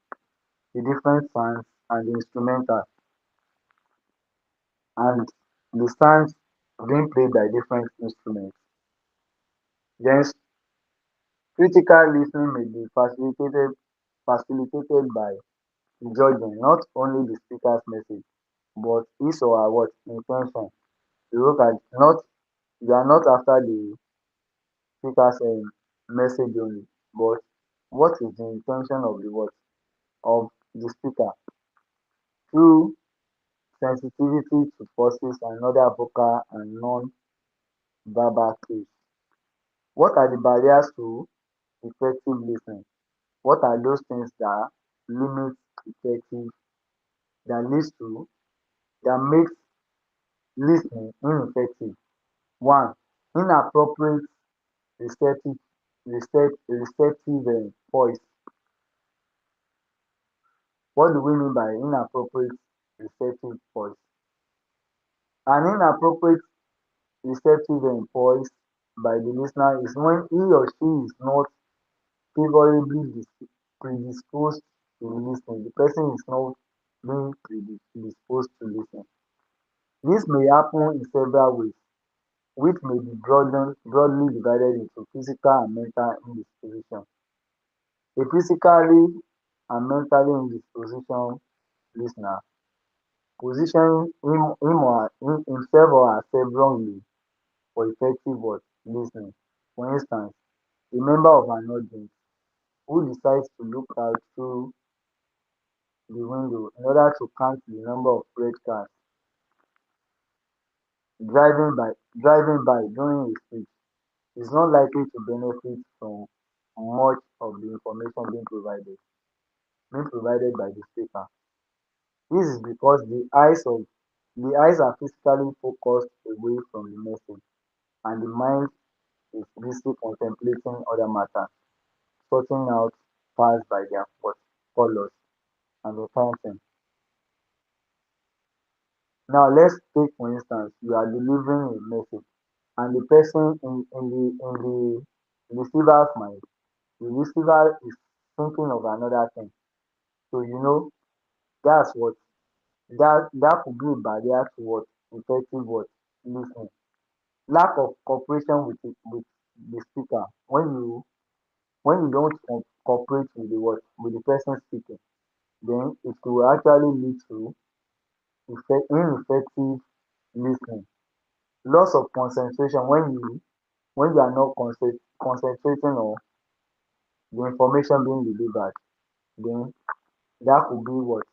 Speaker 1: the different sounds and the instrumental and the sounds being played by different instruments. Then critical listening may be facilitated by judging not only the speaker's message but his or her what intention. You look at not you are not after the speaker's message only, but what is the intention of the what of the speaker through sensitivity to forces and other vocal and non-verbal cues. What are the barriers to effective listening? What are those things that limit effective that leads to that makes listening ineffective? One, inappropriate receptive receptive voice. What do we mean by inappropriate receptive voice? An inappropriate receptive voice by the listener is when he or she is not favorably predisposed to listening. The person is not being predisposed to listening. This may happen in several ways, which may be broadly divided into physical and mental indisposition. A physically and mentally indisposition listener positioning himself or herself wrongly for effective what listening. For instance, a member of an audience who decides to look out through the window in order to count the number of red cars driving by driving by during a speech is not likely to benefit from much of the information being provided by the speaker. This is because the eyes are physically focused away from the message and the mind is busy contemplating other matters, sorting out paths by their colors and the counting. Now let's take for instance you are delivering a message and the person in the receiver's mind, the receiver is thinking of another thing. So that's what that could be a barrier to what effective what listening. Lack of cooperation with the speaker. When you don't cooperate with the person speaking, then it could actually lead to ineffective listening, loss of concentration when you are not concentrating on the information being delivered. Then that could be what?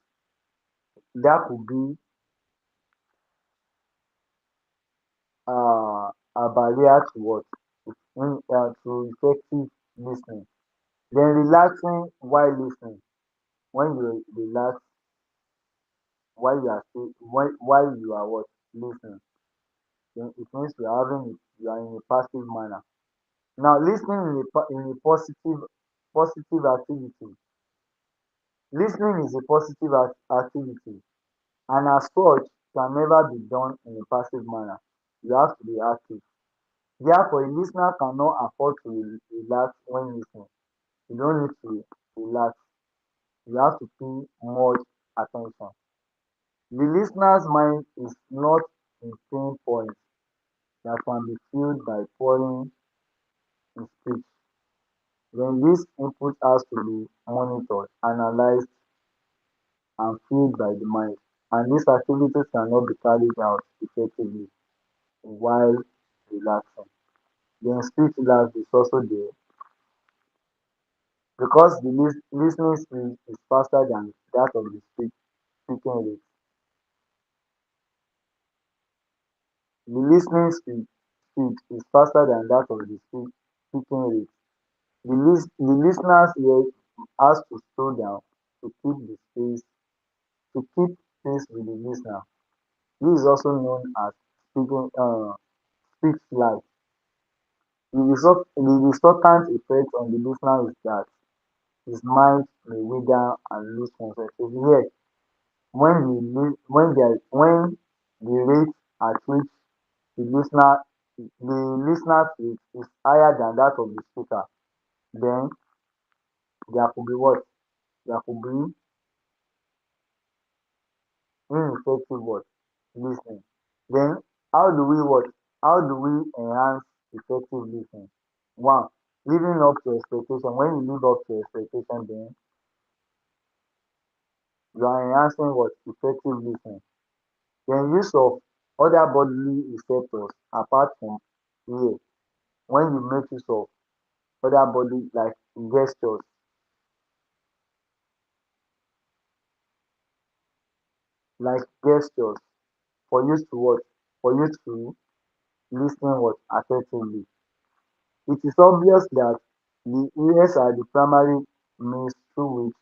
Speaker 1: That could be a barrier to what? To effective listening. Then relaxing while listening. When you relax while you are still while you are what? Listening. Then it means you are in a passive manner. Now listening in a positive activity. Listening is a positive activity, and as such can never be done in a passive manner. You have to be active. Therefore, a listener cannot afford to relax when listening. You don't need to relax. You have to pay much attention. The listener's mind is not in pain points that can be filled by pouring in speech. Then this input has to be monitored, analyzed, and filled by the mind. And these activities cannot be carried out effectively while relaxing. Then speech lag is also there because the listening speed is faster than that of the speaking rate. The listening speed is faster than that of the speaking rate. The listeners here has to slow down to keep the space to keep pace with the listener. This is also known as speech lag. The resultant effect on the listener is that his mind may wither and lose concentration. Here, when the rate at which the listener's rate is higher than that of the speaker, then there could be what? There could be ineffective what? Listening. Then how do we what? How do we enhance effective listening? One, living up to expectation. When you live up to expectation, then you are enhancing what? Effective listening. Then use of other bodily receptors apart from ear. When you make use of other body gestures, like gestures for you to what? For you to listen what? Attentively. It is obvious that the ears are the primary means through which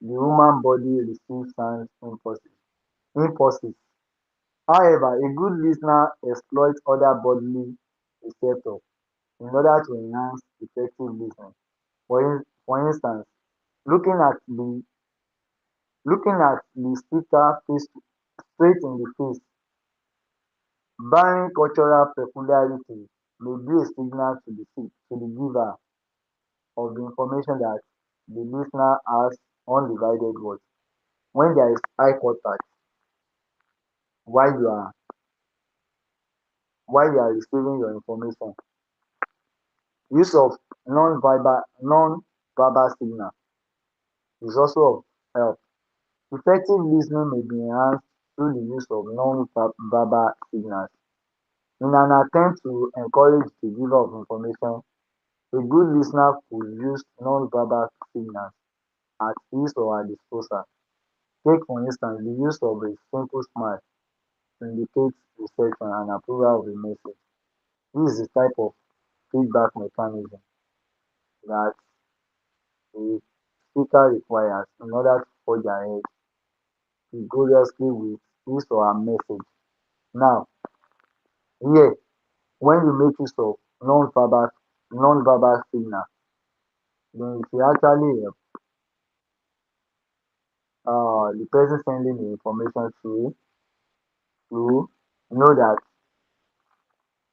Speaker 1: the human body receives sound impulses. However, a good listener exploits other bodily receptors in order to enhance effective listening. For instance, looking at the speaker straight in the face, barring cultural peculiarities, may be a signal to the giver of the information that the listener has undivided words. When there is eye contact while you are receiving your information, use of non-verbal signal is also of help. Effective listening may be enhanced through the use of non-verbal signals. In an attempt to encourage the giver of information, a good listener could use non-verbal signals at his or her disposal. Take for instance the use of a simple smile to indicate reception and approval of a message. This is the type of feedback mechanism that a speaker requires in order to forge ahead vigorously with his or her message. Now, here, when you make use of non-verbal signal, then it will actually help the person sending the information to know that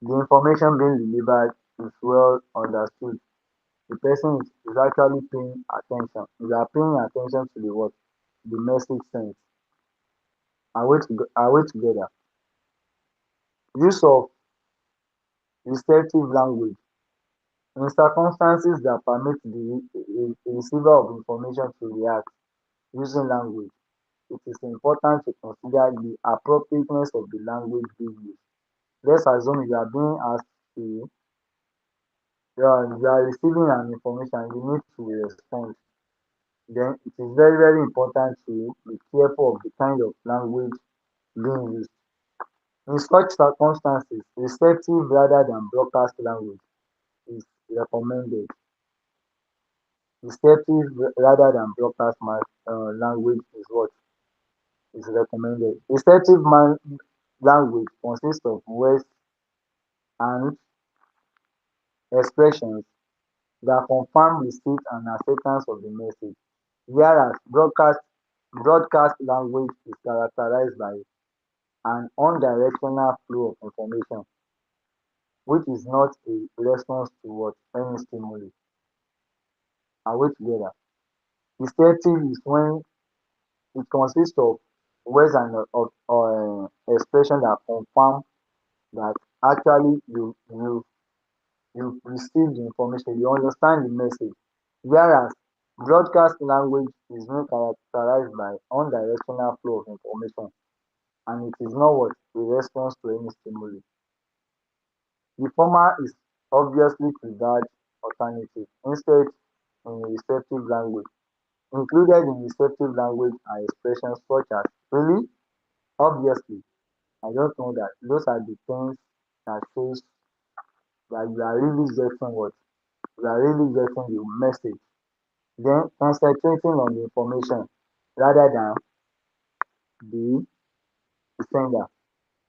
Speaker 1: the information being delivered is well understood. The person is actually paying attention. They are paying attention to the what? The message sent. Are we together? Use of receptive language. In circumstances that permit the receiver of information to react, using language, it is important to consider the appropriateness of the language being used. Let's assume you are being asked to, you are receiving an information, you need to respond. Then it is very, very important to be careful of the kind of language being used. In such circumstances, receptive rather than broadcast language is recommended. Receptive rather than broadcast language is what is recommended. Receptive language consists of words and expressions that confirm receipt and acceptance of the message, whereas broadcast language is characterized by an unidirectional flow of information, which is not a response to what any stimuli. Are we together? Receptive is when it consists of words and expression that confirm that actually you receive the information, you understand the message. Whereas broadcast language is not characterized by unidirectional flow of information, and it is not what a response to any stimuli. The former is obviously preferred alternative. Instead, in receptive language, included in receptive language are expressions such as really, obviously, I don't know that. Those are the things that shows that you are really getting what you are really getting the message. Then concentrating on the information rather than the sender.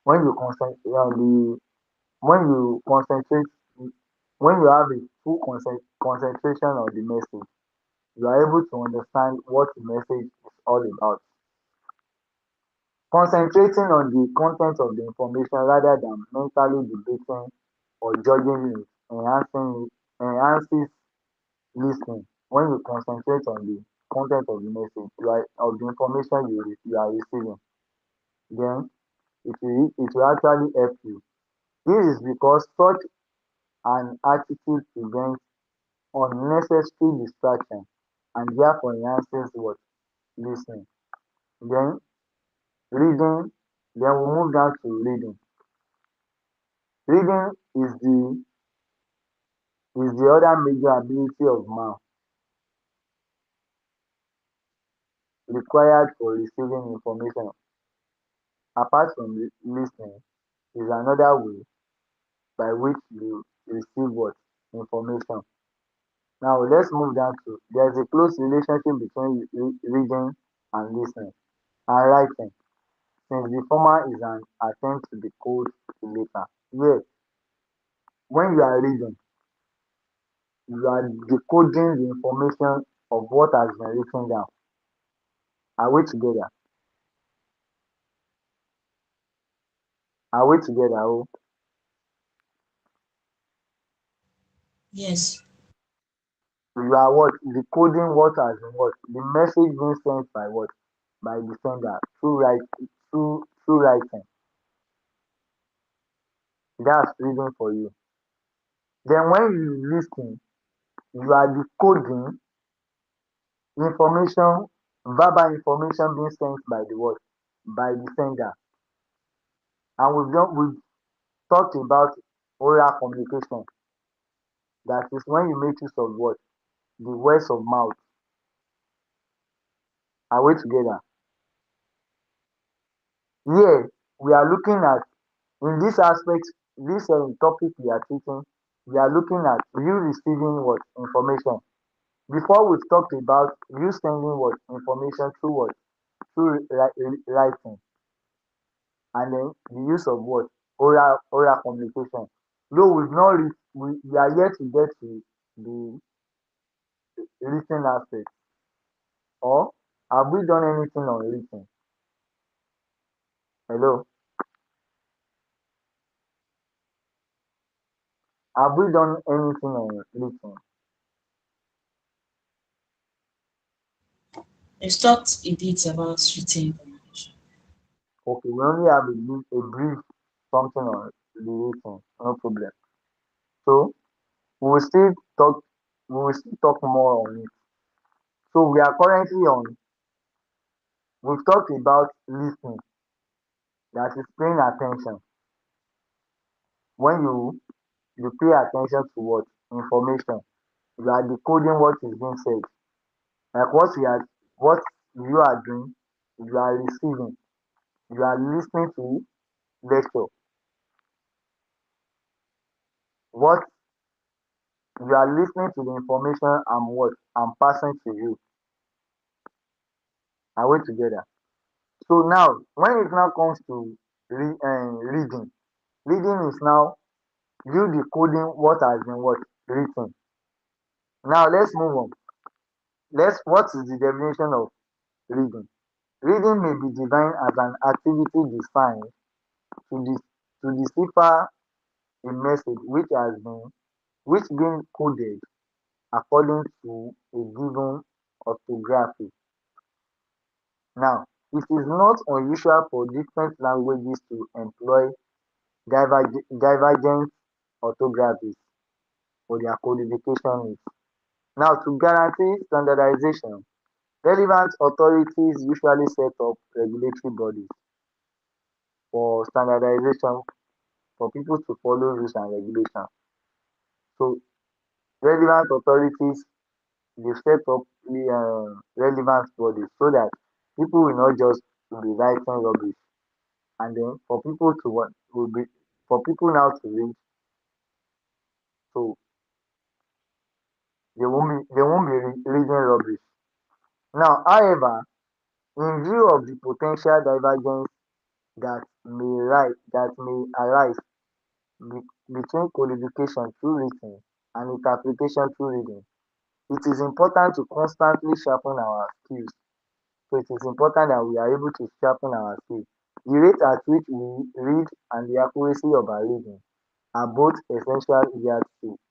Speaker 1: When you concentrate on the when you concentrate when you have a full concentration on the message, you are able to understand what the message is all about. Concentrating on the content of the information rather than mentally debating or judging it enhances listening. When you concentrate on the content of the message, of the information you are receiving, then it will actually help you. This is because such an attitude prevents unnecessary distraction and therefore enhances what listening. Then reading, then we move down to reading. Reading is the other major ability of man required for receiving information. Apart from listening, is another way by which you receive what information. Now let's move down to there's a close relationship between reading and listening and writing, since the former is an attempt to decode the later. Yes, when you are reading, you are decoding the information of what has been written down. Are we together? Are we together? Oh,
Speaker 2: Yes.
Speaker 1: you are what? Decoding what has been what? The message being sent by what? By the sender through writing. That's reading for you. Then when you listen, you are decoding information, verbal information being sent by the what? By the sender. And we've talked about oral communication. That is when you make use of what? The words of mouth. Are we together? Here we are looking at in this aspect, this topic we are treating, we are looking at you receiving what information. Before we've talked about you sending what information through what through writing, and then the use of what oral communication. Though we've not we are yet to get to the written aspect, or have we done anything on written? Hello, have we done anything on written?
Speaker 2: We've talked a bit about written information.
Speaker 1: Okay, we only have a brief something on the written, no problem. So we will still talk we will still talk more on it. So we are currently on We've talked about listening, that is paying attention. When you pay attention to what? Information. You are decoding what is being said. Like what you are doing, you are receiving. You are listening to lecture. What you are listening to the information I'm passing to you. Are we together? So now, when it now comes to reading, reading is now you decoding what has been what written. Now let's move on. What is the definition of reading? Reading may be defined as an activity designed to decipher a message which been coded according to a given orthography. Now, it is not unusual for different languages to employ divergent orthographies for their codification needs. Now, to guarantee standardization, relevant authorities usually set up regulatory bodies for standardization for people to follow rules and regulations. So, relevant authorities they set up relevant bodies so that people will not just be writing rubbish, and then for people to what will be for people now to read, so they won't be reading rubbish. Now, however, in view of the potential divergence that may arise between codification through written and interpretation through reading, it is important to constantly sharpen our skills. So it is important that we are able to sharpen our skills. The rate at which we read and the accuracy of our reading are both essential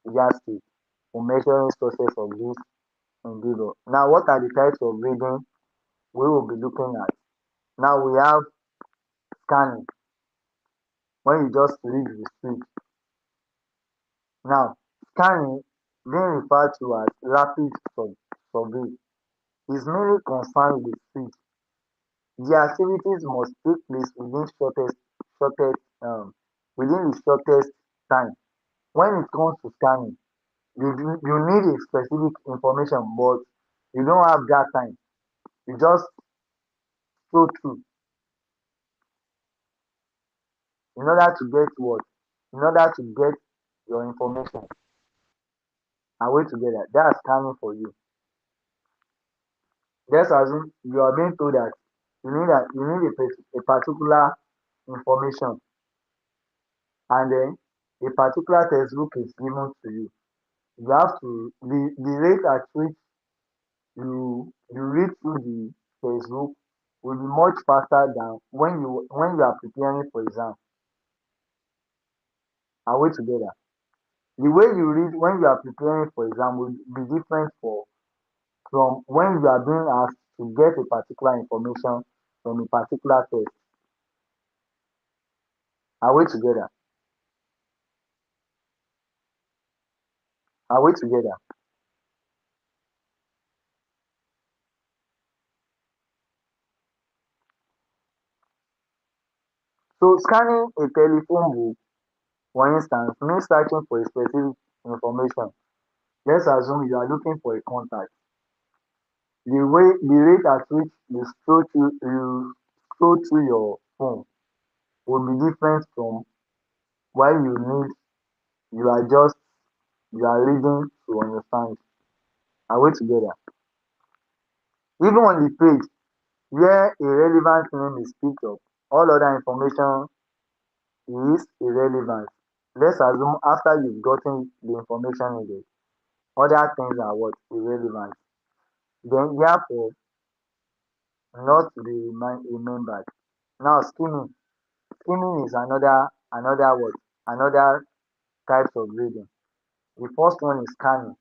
Speaker 1: yardsticks for measuring success of this endeavor. Now, what are the types of reading we will be looking at? Now we have scanning, when you just read the script. Now, scanning, being referred to as rapid survey, is mainly concerned with speed. The activities must take place shortest within the shortest time. When it comes to scanning, you need a specific information, but you don't have that time. You just scroll through in order to get what? In order to get your information. And wait together. That's scanning for you. Let's assume you are being told that you need a particular information, and then a particular textbook is given to you. You have to the rate at which you read through the textbook will be much faster than when you are preparing for exam. Are we together? The way you read when you are preparing for exam will be different from when you are being asked to get a particular information from a particular text. Are we together? Are we together? So scanning a telephone book, for instance, means searching for a specific information. Let's assume you are looking for a contact. The rate at which you scroll through your phone will be different from while you are just you are reading to understand. Are we together? Even on the page where a relevant name is picked up, all other information is irrelevant. Let's assume after you've gotten the information needed, other things are what? Irrelevant. Then therefore not to be remembered. Now skimming. Skimming is another word, another types of reading. The first one is scanning.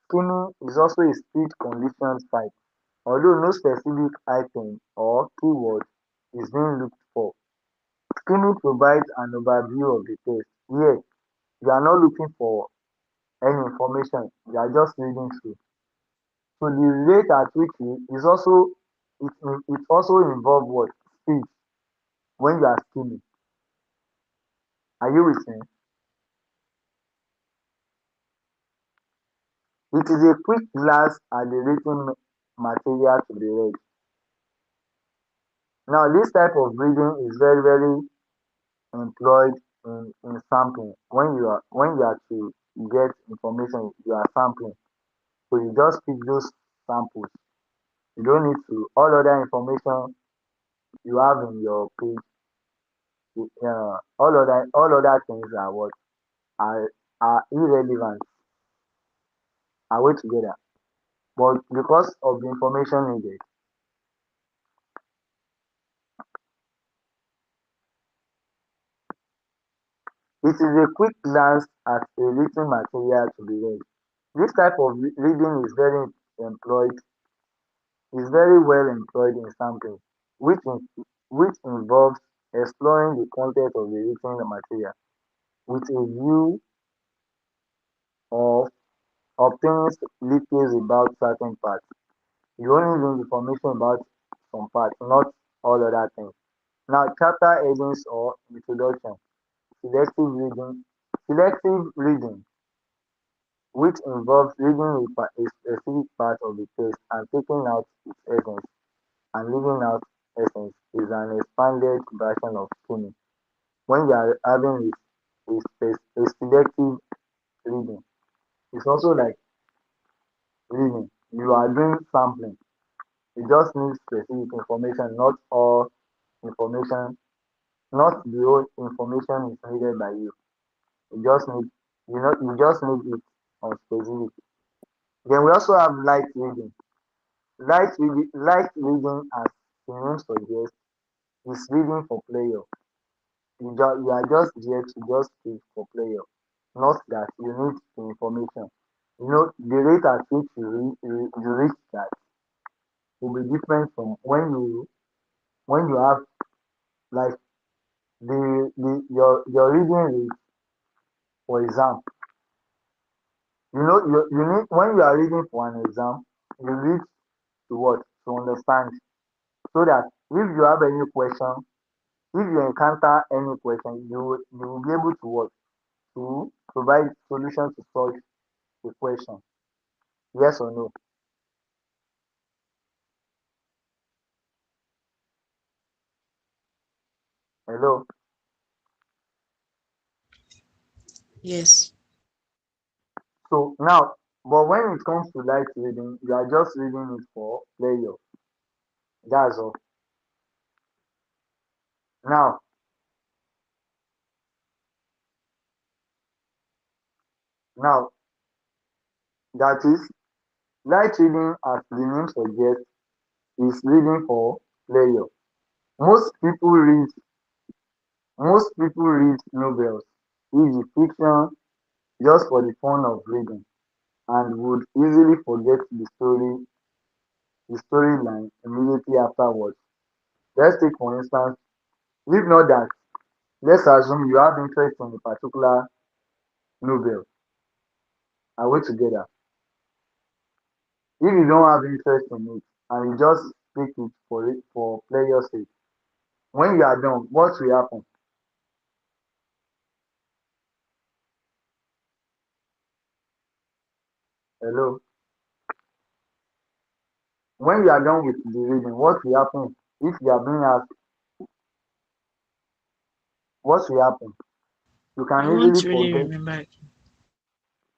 Speaker 1: Skimming is also a speed condition type, although no specific item or keyword is being looked for. Skimming provides an overview of the text. Here, you are not looking for any information, you are just reading through. So the rate at which you is also it also involve what? Speed. When you are skimming. Are you with me? It is a quick glance at the written material to be read. Now this type of reading is very very employed in sampling. When you are to get information, you are sampling. So you just pick those samples. You don't need to all other information you have in your page. All other things are what are are irrelevant. Are we together? But because of the information needed, it is a quick glance at a written material to be read. This type of reading employed is very well employed in sampling, which in, which involves exploring the content of the written material with a view of obtaining details about certain parts. You only need information about some parts, not all other things. Now, chapter headings or introduction, selective reading, selective reading, which involves reading a specific part of the text and taking out its essence and leaving out essence, is an expanded version of skimming. When you are having a selective reading, it's also like reading. You are doing sampling. You just need specific information, not all information, not the whole information is needed by you. You just need you just need it on specific. Then we also have light reading. Light reading as the name suggests is reading for pleasure. You are just there to just read for pleasure, not that you need the information. The rate at which you reach that will be different from when you have like the your reading rate for exam. You need when you are reading for an exam, you read to what? To understand. So that if you have any question, if you encounter any question, you will be able to what? To provide solution to solve the question. Yes or no? Hello.
Speaker 2: Yes.
Speaker 1: So now, but when it comes to light reading, you are just reading it for pleasure. That's all. Now, now that is light reading, as the name suggests, is reading for pleasure. Most people read most people read novels, e.g. fiction, just for the fun of reading, and would easily forget the storyline immediately afterwards. Let's take for instance, if not that, let's assume you have interest in a particular novel. Are we together? If you don't have interest in it and you just pick it for pleasure sake, when you are done, what will happen? Hello? When you are done with the reading, what will happen? If you are being asked, what will happen? You can
Speaker 2: I want
Speaker 1: easily
Speaker 2: to really
Speaker 1: forget.
Speaker 2: remember it.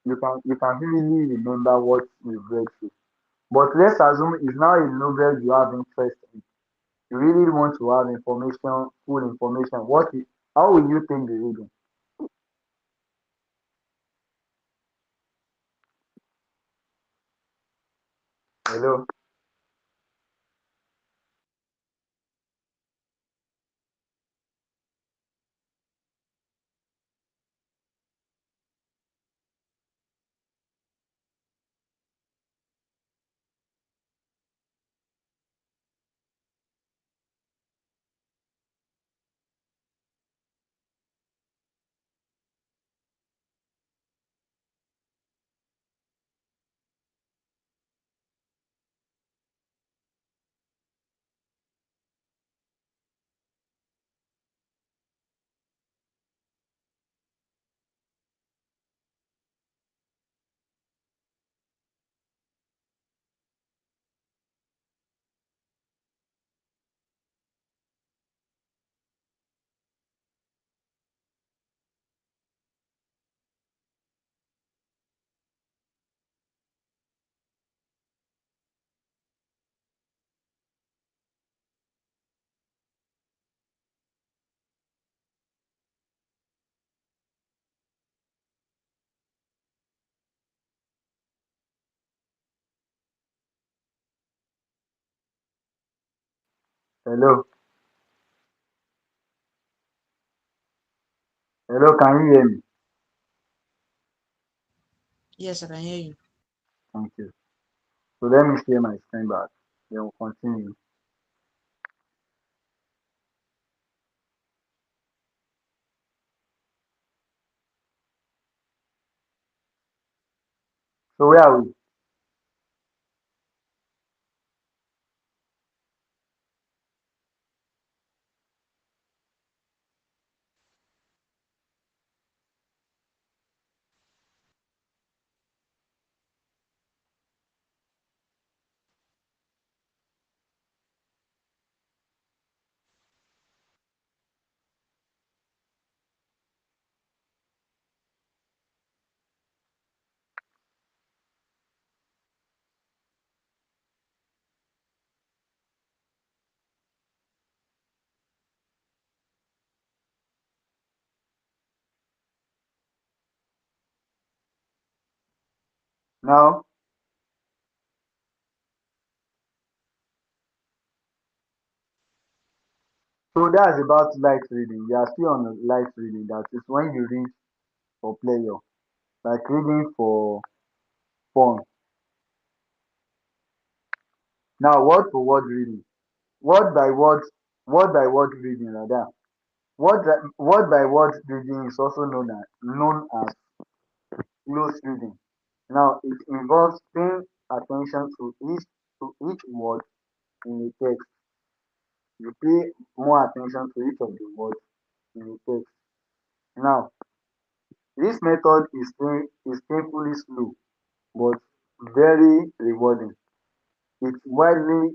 Speaker 1: You can easily remember what you've read through. But let's assume it's now a novel you have interest in. You really want to have information, full information. How will you take the reading? Hello? Hello, hello, can you hear me?
Speaker 2: Yes, I can hear you.
Speaker 1: Thank you. So let me share my screen back. Then we'll continue. So where are we? Now, so that's about light reading. We are still on light reading. That is when you read for pleasure, like reading for fun. Now, word for word reading, word by word reading, rather. Word by word reading is also known as close reading. Now, it involves paying attention to each word in a text. You pay more attention to each of the words in a text. Now, this method is painfully slow but very rewarding. It's widely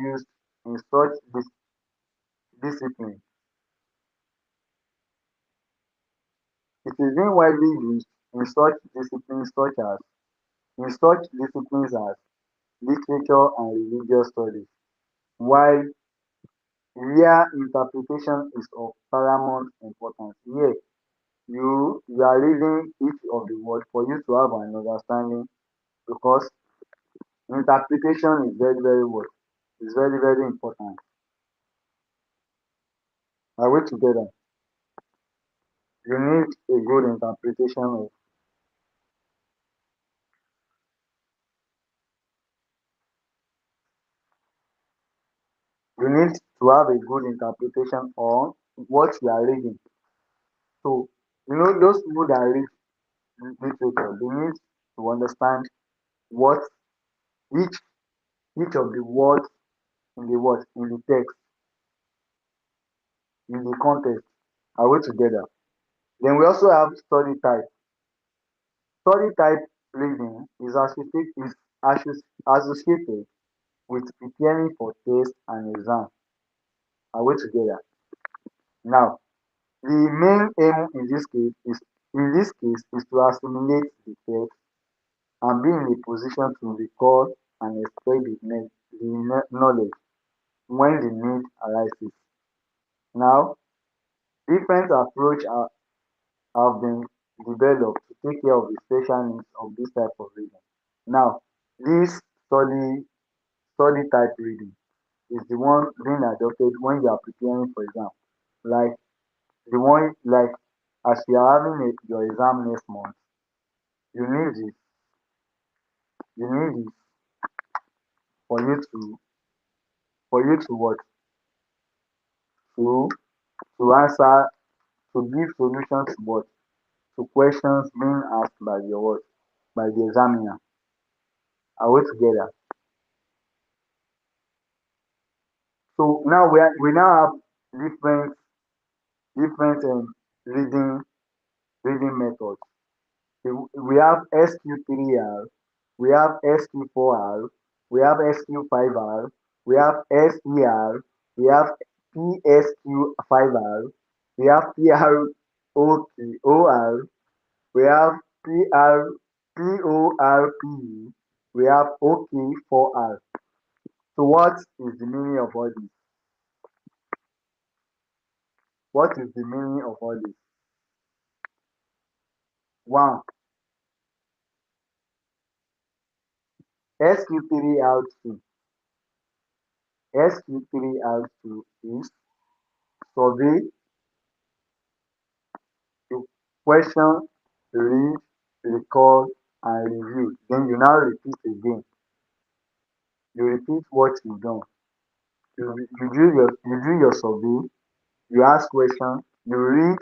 Speaker 1: used in such discipline. It is being widely used in such disciplines as literature and religious studies, while where interpretation is of paramount importance. Here, you are reading each of the words for you to have an understanding, because interpretation is very very what is very very important. Are we together? You need a good interpretation of you need to have a good interpretation on what you are reading. So those people that read literature, they need to understand what each each of the words in the text, in the context. Are we together? Then we also have study type. Study type reading is associated with preparing for test and exam. Are we together? Now, the main aim in this case is to assimilate the text and be in a position to recall and express the knowledge when the need arises. Now, different approach have been developed to take care of the special needs of this type of reading. Now, this study type reading is the one being adopted when you are preparing for exam. Like the one like as you are having your exam next month, you need it you need it for you to what to answer, to give solution to what to questions being asked by your what by the examiner. Are we together? So now we now have different reading methods. We have SQ3R, we have SQ4R, we have SQ5R, we have SER, we have PSQ5R, we have PROR, we have PRPORP, we have OK4R. So what is the meaning of all this? What is the meaning of all this? One, SQ3R2. SQ3R2 is survey, you question, read, recall, and review. Then you now repeat again. You repeat what you've done. You do your survey, you ask questions, you read,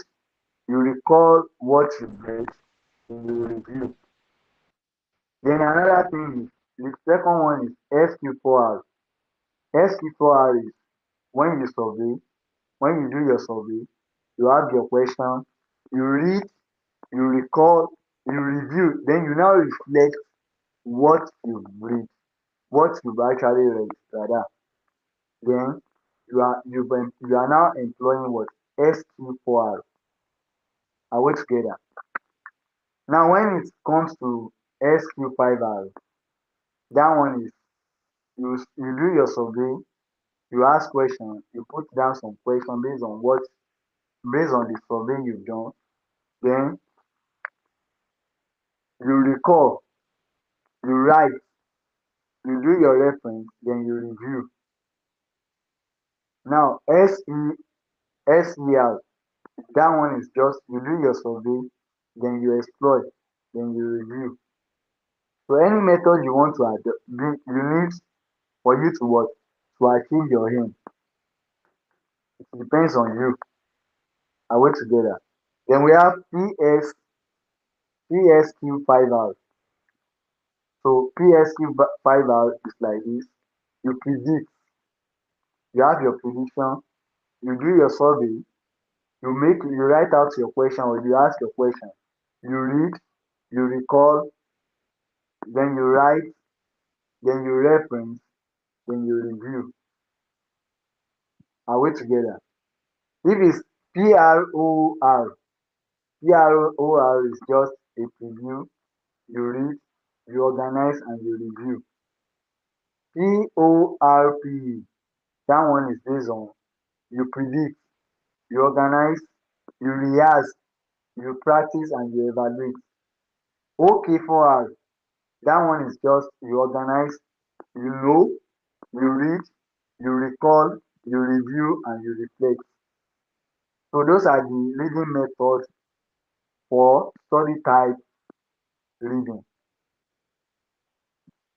Speaker 1: you recall what you read, then you review. Then another thing is the second one is SQ4R. SQ4R is when you survey, when you do your survey, you have your question, you read, you recall, you review, then you now reflect what you've read, what you've actually read rather. Then you are now employing what? SQ4R. Are we together? Now when it comes to SQ5R, that one is you do your survey, you ask questions, you put down some questions based on the survey you've done, then you recall, you write, you do your reference, then you review. Now SER, that one is just you do your survey, then you explore, then you review. So any method you want to adopt, you need for you to what? To achieve your aim. It depends on you. Are we together? Then we have PSQ5R. So PSQ5R is like this. You predict, you have your prediction, you do your survey, you write out your question or you ask your question, you read, you recall, then you write, then you reference, then you review. Are we together? If it's PROR, PROR is just a preview, you read, you organize, and you review. PORP, that one is based on you predict, you organize, you rehearse, you practice, and you evaluate. OK4R, that one is just you organize, you know, you read, you recall, you review, and you reflect. So those are the reading methods for study type reading.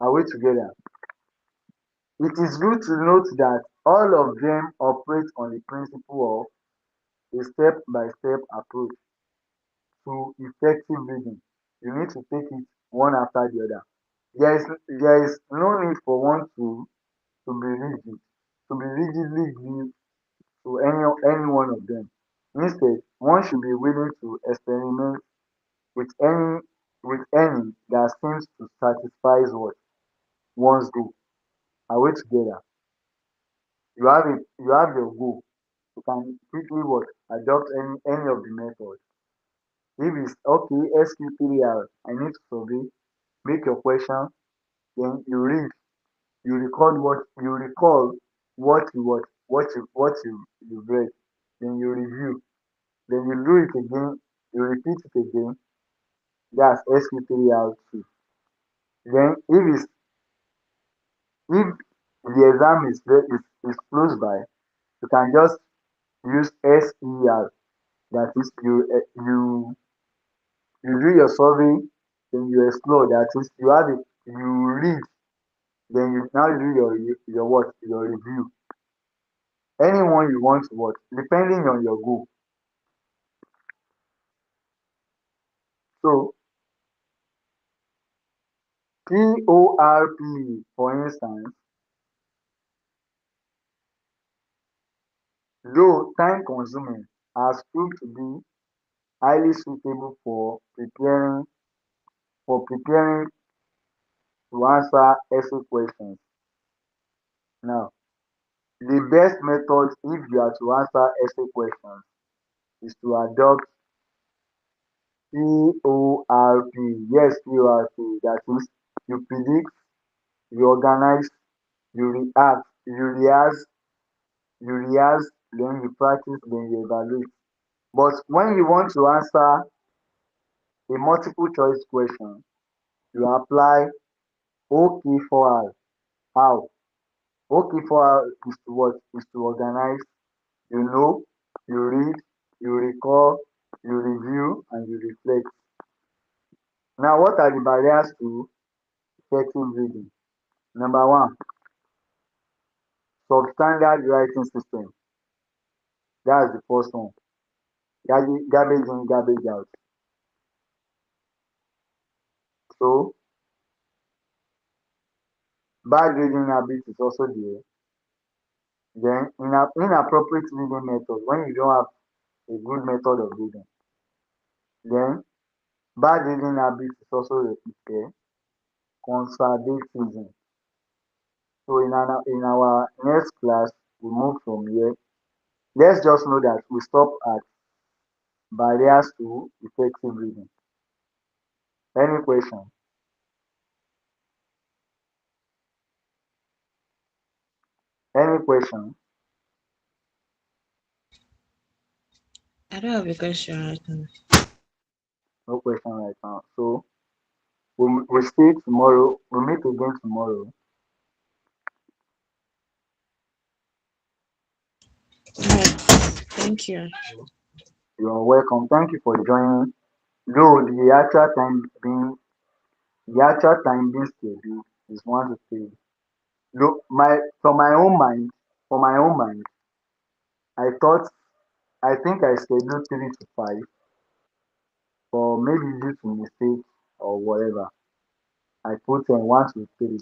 Speaker 1: Are we together? It is good to note that all of them operate on the principle of a step-by-step approach to effective reading. You need to take it one after the other. There is no need for one to be rigid, to be rigidly glued to any one of them. Instead, one should be willing to experiment with any that seems to satisfy what one's goal. Are we together? You have your goal. You can quickly what adopt any of the methods. If it's okay, SQ3R, I need to survey, make your question, then you read, you recall what you read, then you review, then you do it again, you repeat it again. That's SQ3R2. Then if the exam is close by, you can just use SER. That is you do your survey, then you explore. That is you read, then you now do your review. Anyone you want to watch, depending on your goal. So PORP, for instance, though time consuming, has proved to be highly suitable for preparing to answer essay questions. Now, the best method if you are to answer essay questions is to adopt PORP. Yes, PORP. That is, you predict, you organize, you react, you rehearse, then you practice, then you evaluate. But when you want to answer a multiple choice question, you apply OK4R. How? Okay for is to what? Is to organize. You know, you read, you recall, you review, and you reflect. Now, what are the barriers to effective reading? Number one, substandard writing system. That's the first one. Garbage in, garbage out. So, bad reading habit is also there. Then, inappropriate reading method when you don't have a good method of reading. Then, bad reading habit is also there. Conservatism. So, in our next class, we move from here. Let's just know that we stop at barriers to effective reading. Any question? Any question?
Speaker 2: I don't have a question right now.
Speaker 1: No question right now. So we'll see tomorrow. We'll meet again tomorrow.
Speaker 2: Alright. Thank you.
Speaker 1: You're welcome. Thank you for joining. Though the actual time being scheduled is 1 to 3. Though for my own mind, I thought I think I scheduled 3 to 5, but maybe due to mistake or whatever, I put in 1 to 3.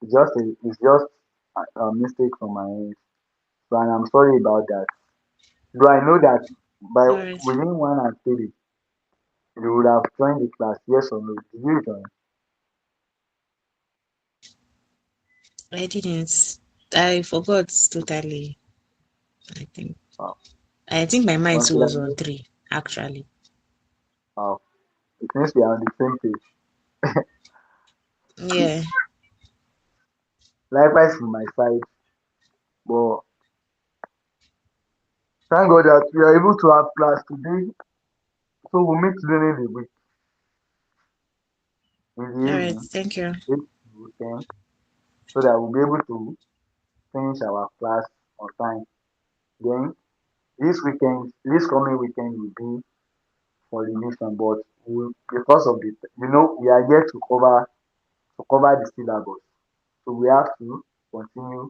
Speaker 1: It's just a mistake from my end. So and I'm sorry about that. Though I know that by
Speaker 2: Alright.
Speaker 1: within 1 and 3 you would have joined the class, yes or no? Did you join?
Speaker 2: I didn't. I forgot totally. I think.
Speaker 1: Wow.
Speaker 2: I think my mind too
Speaker 1: Until I
Speaker 2: was on
Speaker 1: know.
Speaker 2: 3, actually.
Speaker 1: Wow. It means we are on the same page.
Speaker 2: Yeah.
Speaker 1: Likewise from my side. But thank God that we are able to have class today. So we'll meet during the week in the
Speaker 2: Alright.
Speaker 1: evening,
Speaker 2: Thank you.
Speaker 1: 8 to 10, so that we'll be able to finish our class on time. Then this coming weekend will be for revision, but because of we are yet to cover the syllabus, so we have to continue.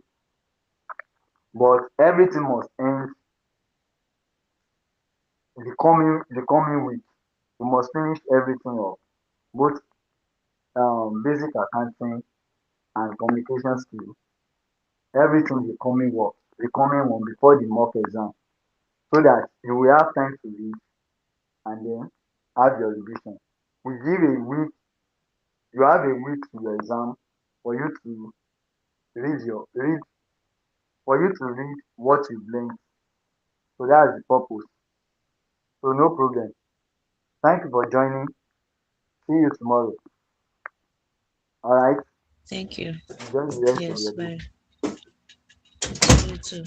Speaker 1: But everything must end the coming week. We must finish everything up, both basic accounting and communication skills. Everything the coming one before the mock exam, so that you will have time to read and then have your revision. We give a week. You have a week to your exam for you to read for you to read what you've learned. So that's the purpose. So no problem. Thank you for joining. See you tomorrow. All right.
Speaker 2: Thank you.
Speaker 1: Enjoy the rest of
Speaker 2: Yes.
Speaker 1: your day.
Speaker 2: Bye. You too.